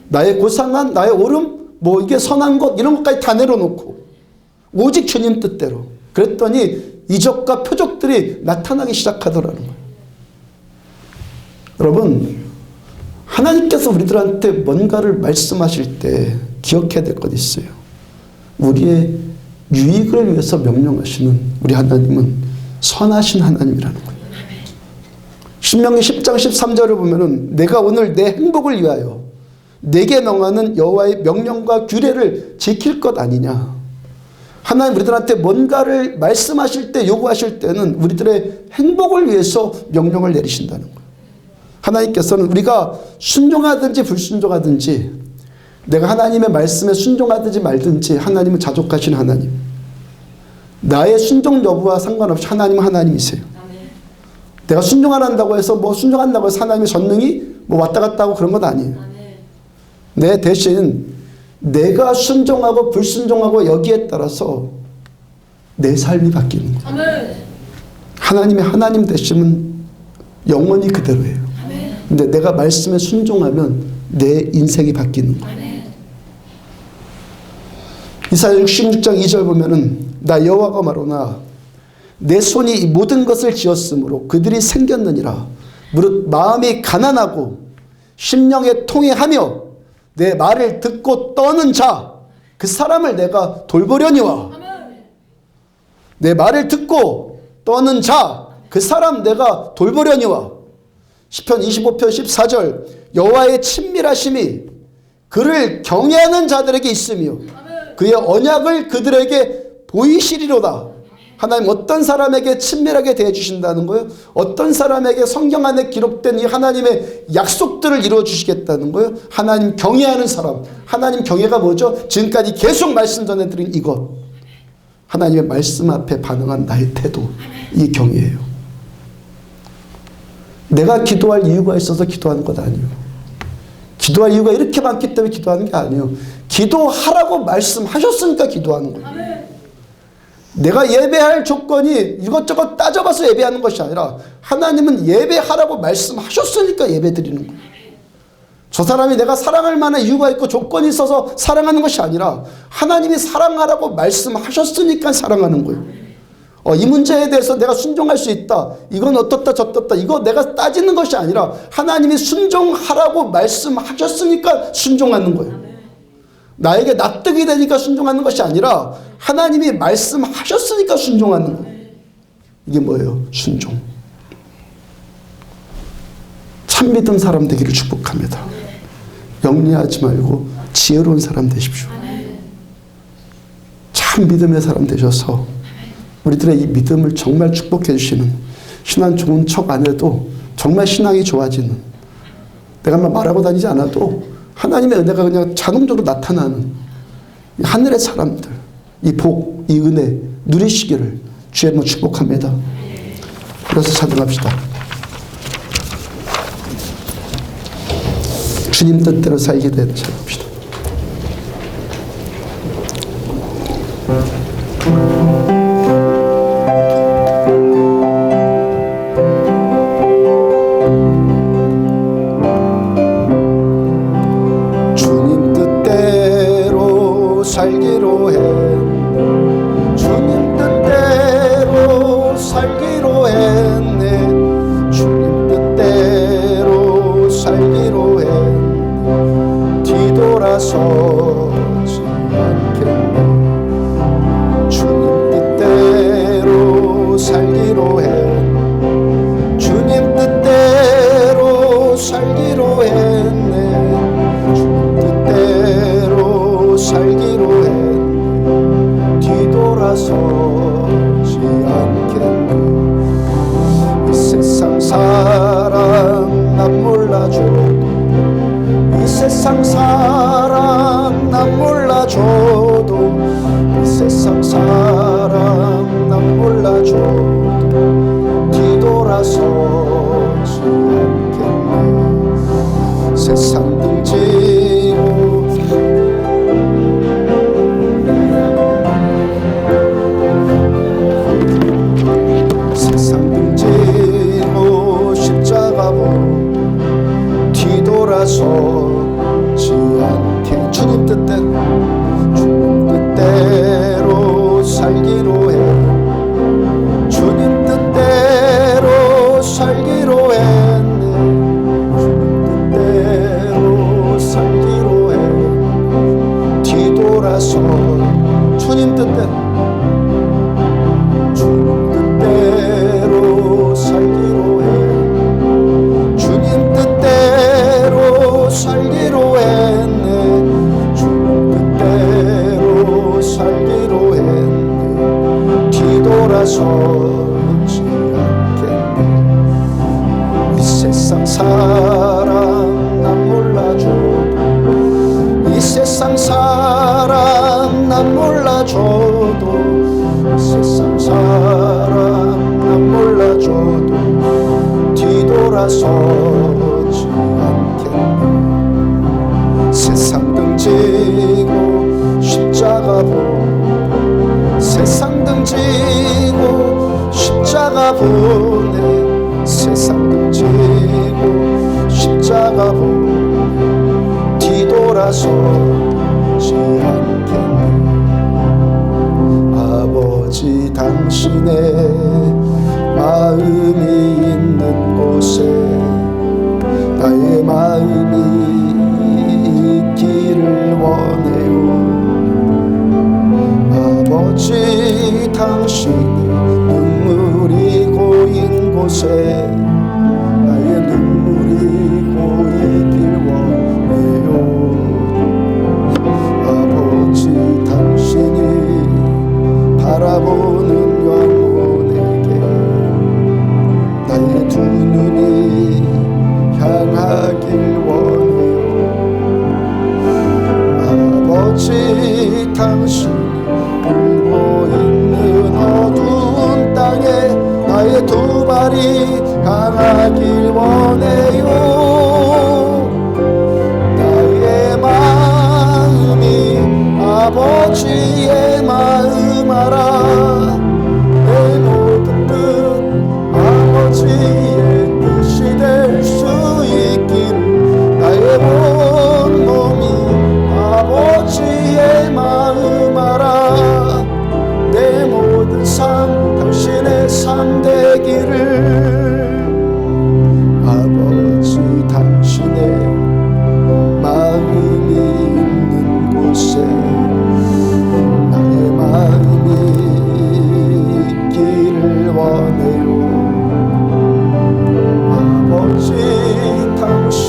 Speaker 1: 나의 고상한, 나의 옳음, 뭐 이게 선한 것 이런 것까지 다 내려놓고 오직 주님 뜻대로. 그랬더니 이적과 표적들이 나타나기 시작하더라는 거예요. 여러분, 하나님께서 우리들한테 뭔가를 말씀하실 때 기억해야 될 것 있어요. 우리의 유익을 위해서 명령하시는 우리 하나님은 선하신 하나님이라는 거예요. 신명기 10장 13절을 보면은 내가 오늘 내 행복을 위하여 내게 명하는 여호와의 명령과 규례를 지킬 것 아니냐. 하나님 우리들한테 뭔가를 말씀하실 때, 요구하실 때는 우리들의 행복을 위해서 명령을 내리신다는 거예요. 하나님께서는 우리가 순종하든지 불순종하든지, 내가 하나님의 말씀에 순종하든지 말든지 하나님은 자족하신 하나님. 나의 순종 여부와 상관없이 하나님은 하나님이세요. 내가 순종 안 한다고 해서 뭐 순종한다고 해서 하나님의 전능이 뭐 왔다 갔다 하고 그런 건 아니에요. 내 대신 내가 순종하고 불순종하고 여기에 따라서 내 삶이 바뀌는 거예요. 하나님의 하나님 되심은 영원히 그대로예요. 근데 내가 말씀에 순종하면 내 인생이 바뀌는 거예요. 이사야 66장 2절 보면은 나 여호와가 말하노라 내 손이 이 모든 것을 지었으므로 그들이 생겼느니라. 무릇 마음이 가난하고 심령에 통회하며 내 말을 듣고 떠는 자 그 사람을 내가 돌보려니와 내 말을 듣고 떠는 자 그 사람 내가 돌보려니와 시편 25편 14절 여호와의 친밀하심이 그를 경외하는 자들에게 있으며 그의 언약을 그들에게 보이시리로다. 하나님 어떤 사람에게 친밀하게 대해주신다는 거예요? 어떤 사람에게 성경 안에 기록된 이 하나님의 약속들을 이루어주시겠다는 거예요? 하나님 경외하는 사람. 하나님 경외가 뭐죠? 지금까지 계속 말씀 전해드린 이것. 하나님의 말씀 앞에 반응한 나의 태도. 이 경외예요. 내가 기도할 이유가 있어서 기도하는 것 아니에요. 기도할 이유가 이렇게 많기 때문에 기도하는 게 아니에요. 기도하라고 말씀하셨으니까 기도하는 거예요. 내가 예배할 조건이 이것저것 따져봐서 예배하는 것이 아니라 하나님은 예배하라고 말씀하셨으니까 예배드리는 거예요. 저 사람이 내가 사랑할 만한 이유가 있고 조건이 있어서 사랑하는 것이 아니라 하나님이 사랑하라고 말씀하셨으니까 사랑하는 거예요. 이 문제에 대해서 내가 순종할 수 있다. 이건 어떻다 저떻다. 이거 내가 따지는 것이 아니라 하나님이 순종하라고 말씀하셨으니까 순종하는 거예요. 나에게 납득이 되니까 순종하는 것이 아니라 하나님이 말씀하셨으니까 순종하는 거예요. 이게 뭐예요? 순종. 참 믿음 사람 되기를 축복합니다. 영리하지 말고 지혜로운 사람 되십시오. 참 믿음의 사람 되셔서 우리들의 이 믿음을 정말 축복해 주시는, 신앙 좋은 척 안 해도 정말 신앙이 좋아지는, 내가 말하고 다니지 않아도 하나님의 은혜가 그냥 자동적으로 나타나는 하늘의 사람들, 이 복, 이 은혜 누리시기를 주의 이름으로 축복합니다. 그래서 찬양합시다. 주님 뜻대로 살게 되는 찬양합시다. 주님 뜻대로 살기로 했네. 주님 뜻대로 살기로 했네. 주님 뜻대로 살기로 했네. 뒤돌아서지 않겠네. 주님 뜻대로 살기로 했네. 주님 뜻대로 살기로 했네. 주님 뜻대로 살기로 했네. 뒤돌아서지 않겠네. 이 세상 사람 난 몰라줘도, 이 세상 사람 난 몰라줘도, 이 세상 사람 난 몰라줘도 뒤돌아서지 않겠네. 세상 등지고 세상 등지고 십자가 보고 뒤돌아서지 않게. 주님 뜻대로, 주님 뜻대로 살기로 해. 주님 뜻대로 살기로 했네. 주님 뜻대로 살기로 해. 뒤돌아서 주님 뜻대로, 주님 뜻대로 살기로 해. 주님 뜻대로 살기로 했네. 주님 뜻대로 살기로 했네. 뒤돌아서지 않겠네. 이 세상 사람 난 몰라줘도, 이 세상 사람 난 몰라줘도, 이 세상 사람 난 몰라줘도 뒤돌아서지 않겠네. 세상 등지고 십자가 보고, 세상 등지고 십자가 보네. 세상 등지고 십자가 보네. 뒤돌아서지 않겠네. 아버지 당신의 마음이 있는 곳에 나의 마음이 있기를 원해요. 당신이 눈물이 고인 곳에 나의 눈물이 고이길 원해요. 아버지 당신이 바라보는 영혼에게 나의 두 눈이 향하길 원해요. 아버지 당신이 울고 있는 어두운 땅에 나의 두 발이 강하길 원해요. 나의 마음이 아버지의 마음 알아. 내 모든 뜻 아버지의 뜻이 될 수 있기를 나의 온몸이 아버지의 마음 알아. 내 모든 삶 당신의 삶 되기를. 아버지 당신의 마음이 있는 곳에 나의 마음이 있기를 원해요. 아버지 당신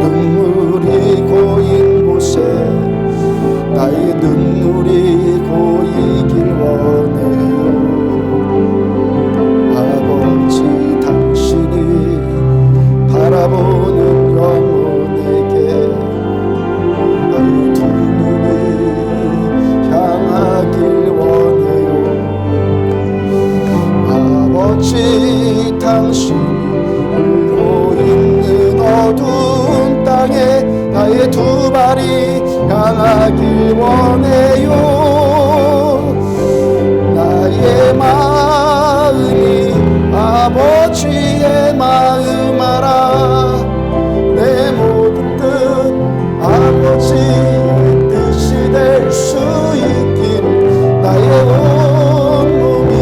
Speaker 1: 눈물이 고인 곳에 나의 눈물이 고이길 원해요. 아버지 당신이 바라보는 영혼에게 나의 두 눈이 향하길 원해요. 아버지 당신이 울고 있는 어두운 땅에 나의 두 발이 향하길 원해요. 나의 마음이 아버지의 마음 알아. 내 모든 뜻 아버지의 뜻이 될 수 있기를 나의 온몸이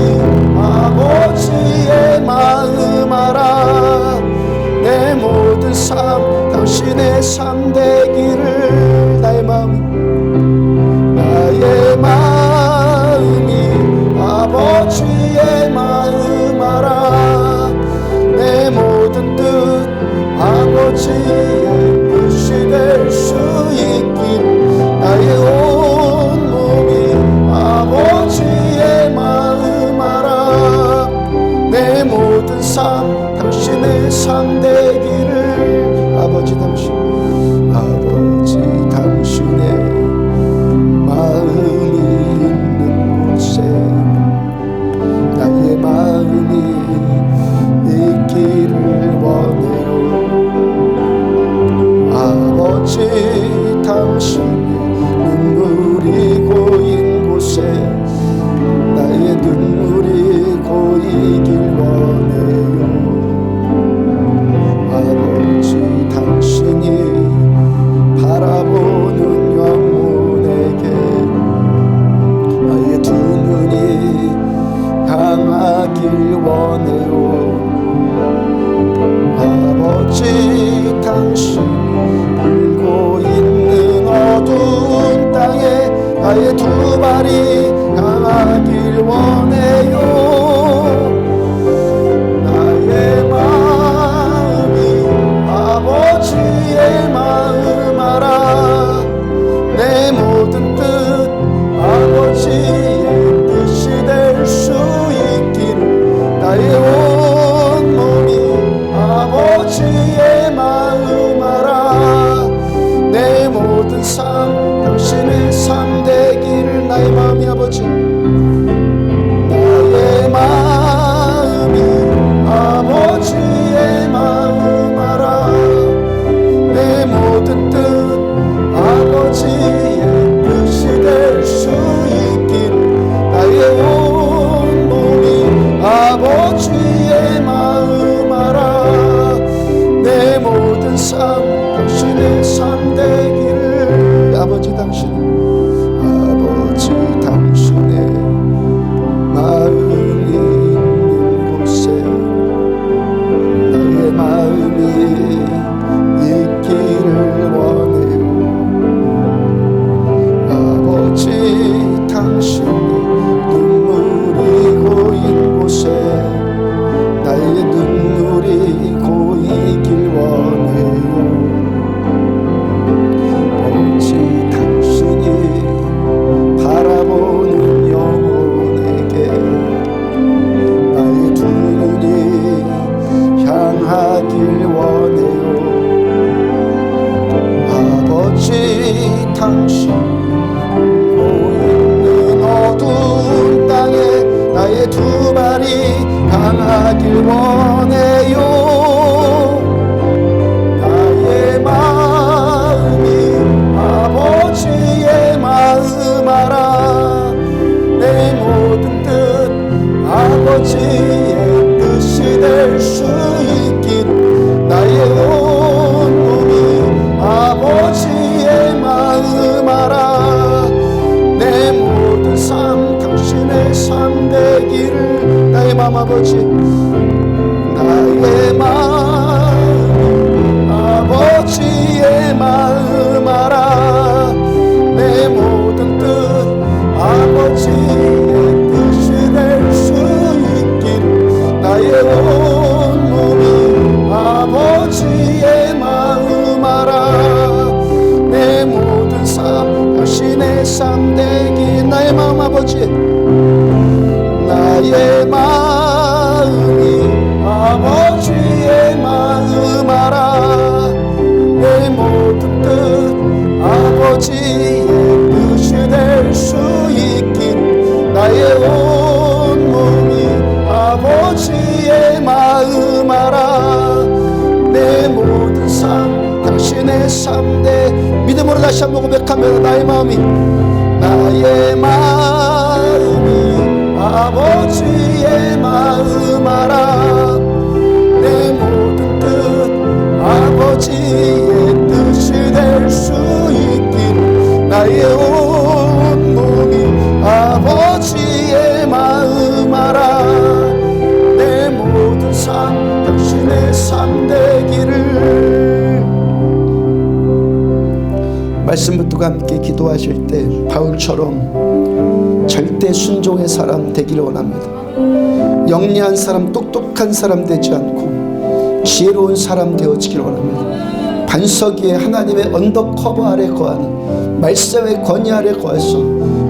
Speaker 1: 아버지의 마음 알아. 내 모든 삶 당신의 삶 되기를. 나의 마음이 아버지의 마음 알아. 내 모든 뜻 아버지의 뜻이 될 수 있기를 나의 온몸이 아버지의 마음 알아. 내 모든 삶 당신의 삶 되기를. 아버지 당신의 마음이 있는 곳에 나의 마음이 있기를 원해요. 아버지 당신의 눈물이 고인 곳에 나의 눈물이 고이길 원해요. 아버지 당신이 바라보는 영혼에게 나의 두 눈이 향하길 원해요. 아버지 당신 울고 있는 어두운 땅에 나의 두 발이 향하길 원해요. 나의 마음이 아버지의 마음 알아. 내 모든 뜻 아버지의 뜻이 될 수 있기를 나의 온몸이 아버지의 마음 알아. 내 모든 삶 당신의 삶 되기를. 나의 마음이 아버지 나의 마음이 당신 보이는 어두운 땅에 나의 두 발이 강하길 원해요. 나의 마음이 아버지의 마음 알아. 내 모든 뜻 아버지의 뜻이 될 수 있길. 나의 온몸이 아버지의 마음 알아. 내 모든 삶 당신의 삶 되기를. 나의 마음 아버지, 나의 마음 아버지의 마음 알아. 내 모든 뜻 아버지의 뜻이 될 수 있길. 나의 온몸이 아버지의 마음 알아. 내 모든 삶 당신의 삶 되기. 나의 마음 아버지, 나의 마음이 아버지의 마음 알아. 내 모든 뜻 아버지의 뜻이 될 수 있길. 나의 온몸이 아버지의 마음 알아. 내 모든 삶 당신의 삶 대. 믿음으로 다시 한번 고백하며 나의 마음이, 나의 마음이 아버지의 마음 알아. 내 모든 뜻 아버지의 뜻이 될 수 있길. 나의 온몸이 아버지의 마음 알아. 내 모든 삶 당신의 삶 되기를. 말씀 붙들고 함께 기도하실 때 바울처럼 절대 순종의 사람 되기를 원합니다. 영리한 사람, 똑똑한 사람 되지 않고 지혜로운 사람 되어지기를 원합니다. 반석 위에 하나님의 언더커버 아래 거하는 말씀의 권위 아래 거해서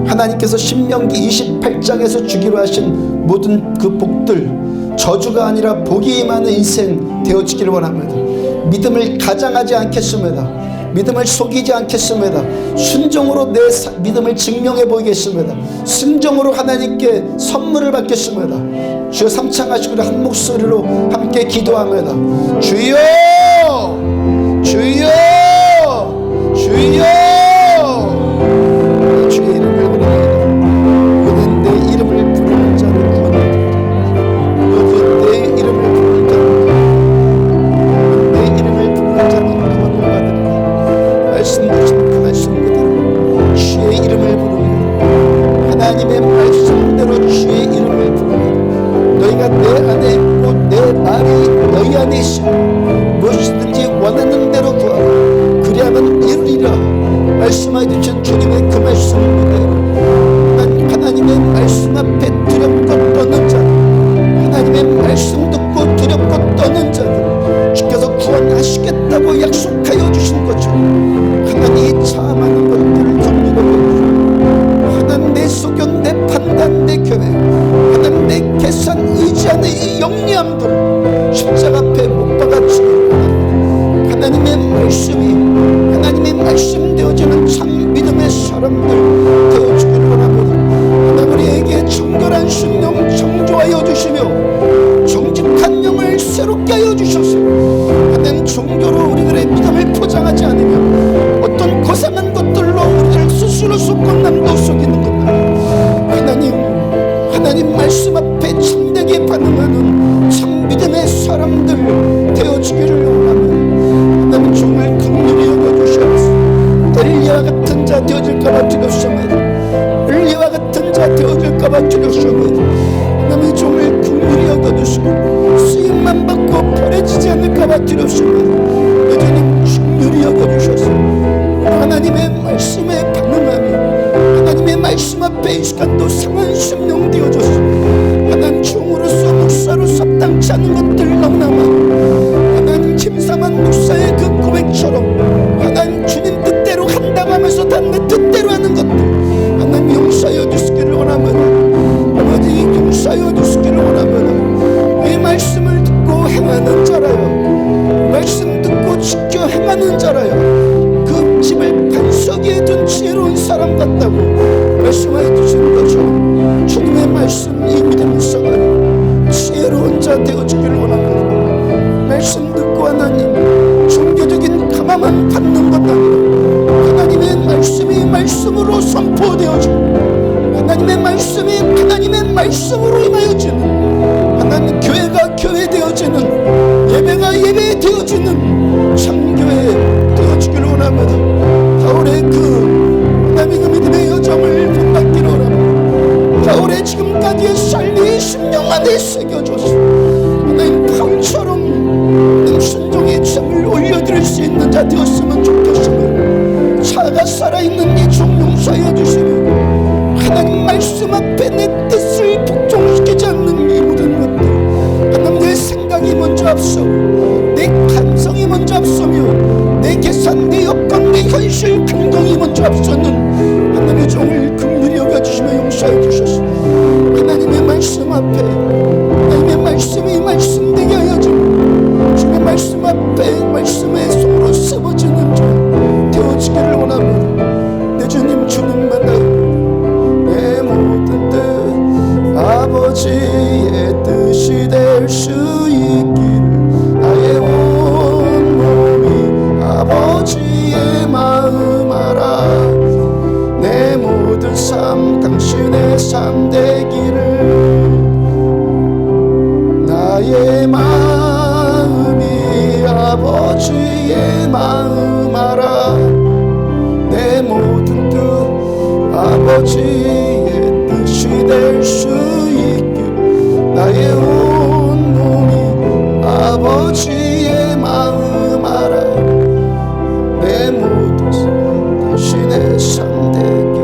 Speaker 1: 하나님께서 신명기 28장에서 주기로 하신 모든 그 복들, 저주가 아니라 복이 임하는 인생 되어지기를 원합니다. 믿음을 가장하지 않겠습니다. 믿음을 속이지 않겠습니다. 순종으로 내 믿음을 증명해 보이겠습니다. 순종으로 하나님께 선물을 받겠습니다. 주여 삼창하시고 한 목소리로 함께 기도합니다. 주여, 주여, 주여. 주의 이름을 부르짖는 너는 내 이름을 부르는 자는 구원받으리라. 너는 내 이름을 부르는 자는, 내 이름을 부르는 자는 구원을 받으리라. 말씀드리신 그 말씀 그대로 주의 이름을 부르며 하나님의 말씀대로 주의 이름을 부르며 너희가 내 안에 있고 내 말이 너희 안에 있으며 무엇이든지 원하는 대로 구하라. 그리하면 이루리라. 말씀하여 주신 주님의 그 말씀 그대로 하나님의 말씀 앞에 두렵고 떠는 자들, 하나님의 말씀 듣고 두렵고 떠는 자들 주께서 구원하시겠다고 약속하여 주신 것처럼 하나님이 참하는 것들을 경륜하고 하나님 내 소견, 내 판단, 내 계획, 하나님 내 계산 의지하는 이 영리함들을 십자가 앞에 못 박아주시기 원합니다. 하나님의 말씀이 하나님의 말씀 되어지는 참 믿음의 사람들 되어주기를 원합니다. 하나님 우리에게 정결한 순영 창조하여 주시며 정직한 영을 새롭게 하여 주셔서 하나님 종교로 우리들의 믿음을 포장하지 않으며 어떤 고상한 것들로 우리를 스스로 속고 남도 속이는 것 하나님 말씀 앞에 참되게 반응하는 참 믿음의 사람들 되어주기를 원하며 하나님 종을 긍휼히 여겨주시옵소서. 엘리야와 같은 자 되어질까봐 두렵습니다. 엘리야와 같은 자 되어질까봐 두렵습니다. 하나님 종을 긍휼히 여겨주시고 쓰임만 받고 버려지지 않을까봐 두렵습니다. 여전히 긍휼히 여겨주셔서 하나님의 말씀에 반응하며 하나님의 말씀 앞에 이 시간도 상한 심령 되어줘서 하나님 종으로서 목사로서 합당치 않은 것들 너무나 많아. 하나님 김삼한 목사의 그 고백처럼 하나님 주님 뜻대로 한다고 하면서 다 내 뜻대로 하는 것들 하나님 용서하여 주시기를 원합니다. 아버지 용서하여 주시기를 원합니다. 이 말씀을 듣고 행하는 자라요, 말씀 듣고 지켜 행하는 자라요, 그 집을 반석 위에 둔 사람 같다고 말씀하여 주시는 것처럼 주님의 말씀 이 믿음 묵상하여 지혜로운 자 되어주기를 원합니다. 말씀 듣고 하나님 종교적인 감화만 받는 것 아니라 하나님의 말씀이 말씀으로 선포되어지고 하나님의 말씀이 하나님의 말씀으로 임하여지는 하나님 교회가 교회되어지는 예배가 예배되어지는 참교회 되어지기를 원합니다. 바울의 하나님의 그 믿음의 여정을 본받기를 원합니다. 바울의 지금까지의 삶이 심령 안에 새겨졌어. 하나님 바울처럼 순종의 점을 올려드릴 수 있는 자 되었으면 좋겠으며 자가 살아있는 이 종 용서하여 주시며 하나님 말씀 앞에 내 뜻을 복종시키지 않는 이 모든 것들 하나님 내 생각이 먼저 앞서고 내 감성이 먼저 앞서며 내 계산, 내 여건, 내 현실, 감동이 먼저 앞서는 하나님의 종을 긍휼히 여겨주시며 용서하여 주셔서 하나님의 말씀 앞에 하나님의 말씀이 말씀되게 하여 주시고 주님의 말씀 앞에 말씀의 손으로 쓰어지는 종 되어지기를 원합니다. 내 주님 주님만 내 모든 뜻 아버지의 뜻이 될 수 있기를 나의 온 몸이 아버지의 마음 알아 내 모든 삶 당신의 삶 되기를 나의 마음이 아버지의 마음 알아 내 모든 뜻 아버지의 뜻이 될 수 있기를 나의 온 몸이 아버지의 마음 알아 내 모든 당신의 삶 되기를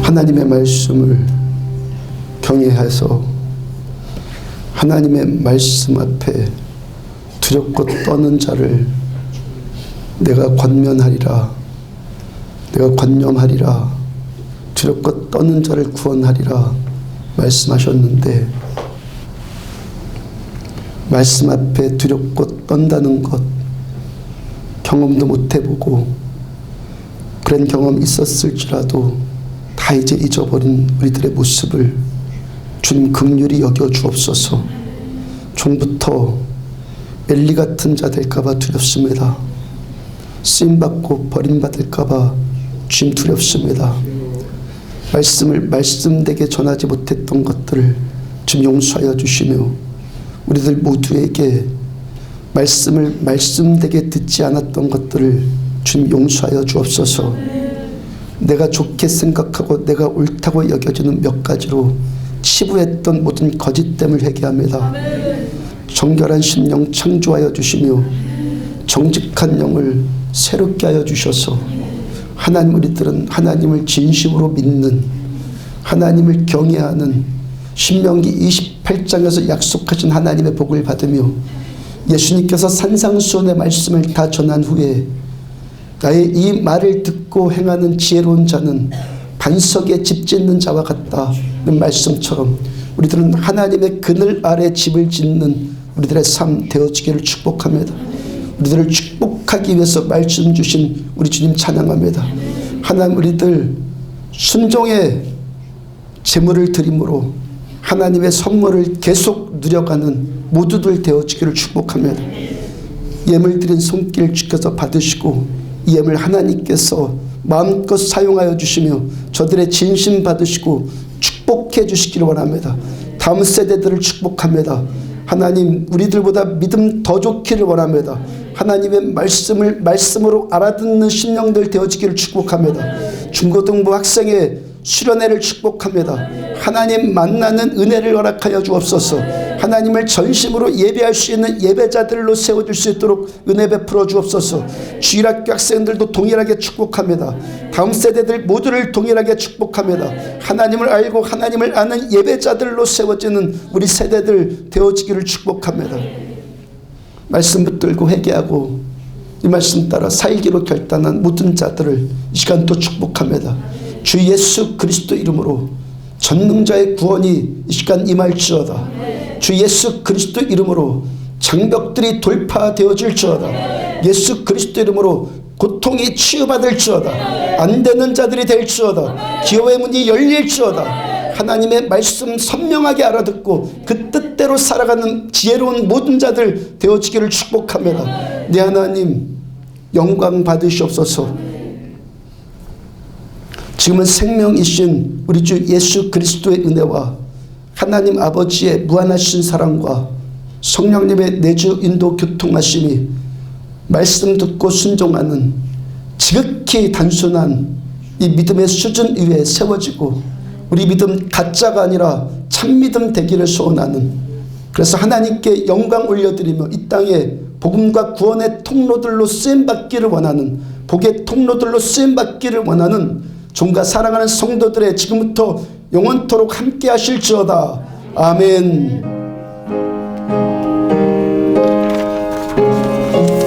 Speaker 1: 하나님의 말씀을 경외해서 하나님의 말씀 앞에 두렵고 떠는 자를 내가 권면하리라 내가 권념하리라 두렵고 떠는 자를 구원하리라 말씀하셨는데 말씀 앞에 두렵고 떤다는 것 경험도 못 해보고 그런 경험 있었을지라도 다 이제 잊어버린 우리들의 모습을 주님 긍휼히 여겨 주옵소서. 종부터 엘리 같은 자 될까봐 두렵습니다. 쓰임받고 버림받을까봐 주님 두렵습니다. 말씀을 말씀되게 전하지 못했던 것들을 주님 용서하여 주시며 우리들 모두에게 말씀을 말씀되게 듣지 않았던 것들을 주님 용서하여 주옵소서. 내가 좋게 생각하고 내가 옳다고 여겨지는 몇 가지로 치부했던 모든 거짓됨을 회개합니다. 정결한 심령 창조하여 주시며 정직한 영을 새롭게 하여 주셔서 하나님 우리들은 하나님을 진심으로 믿는 하나님을 경외하는 신명기 28장에서 약속하신 하나님의 복을 받으며 예수님께서 산상수훈의 말씀을 다 전한 후에 나의 이 말을 듣고 행하는 지혜로운 자는 반석에 집 짓는 자와 같다는 말씀처럼 우리들은 하나님의 그늘 아래 집을 짓는 우리들의 삶 되어지기를 축복합니다. 우리들을 축복하기 위해서 말씀 주신 우리 주님 찬양합니다. 하나님 우리들 순종의 제물을 드림으로 하나님의 선물을 계속 누려가는 모두들 되어지기를 축복합니다. 예물 드린 손길 주께서 받으시고 이 예물 하나님께서 마음껏 사용하여 주시며 저들의 진심 받으시고 축복해 주시기를 원합니다. 다음 세대들을 축복합니다. 하나님 우리들보다 믿음 더 좋기를 원합니다. 하나님의 말씀을 말씀으로 알아듣는 심령들 되어지기를 축복합니다. 중고등부 학생의 수련회를 축복합니다. 하나님 만나는 은혜를 허락하여 주옵소서. 하나님을 전심으로 예배할 수 있는 예배자들로 세워줄 수 있도록 은혜 베풀어 주옵소서. 주일학교 학생들도 동일하게 축복합니다. 다음 세대들 모두를 동일하게 축복합니다. 하나님을 알고 하나님을 아는 예배자들로 세워지는 우리 세대들 되어지기를 축복합니다. 말씀 붙들고 회개하고 이 말씀 따라 살기로 결단한 모든 자들을 이 시간 또 축복합니다. 주 예수 그리스도 이름으로 전능자의 구원이 이 시간 임할지어다. 주 예수 그리스도 이름으로 장벽들이 돌파되어질지어다. 예수 그리스도 이름으로 고통이 치유받을지어다. 안 되는 자들이 될지어다. 기업의 문이 열릴지어다. 하나님의 말씀 선명하게 알아듣고 그 뜻대로 살아가는 지혜로운 모든 자들 되어지기를 축복합니다. 네 하나님 영광 받으시옵소서. 지금은 생명이신 우리 주 예수 그리스도의 은혜와 하나님 아버지의 무한하신 사랑과 성령님의 내주 인도 교통하심이 말씀 듣고 순종하는 지극히 단순한 이 믿음의 수준 위에 세워지고 우리 믿음 가짜가 아니라 참믿음 되기를 소원하는, 그래서 하나님께 영광 올려드리며 이 땅에 복음과 구원의 통로들로 쓰임받기를 원하는, 복의 통로들로 쓰임받기를 원하는 종과 사랑하는 성도들의 지금부터 영원토록 함께 하실지어다. 아멘.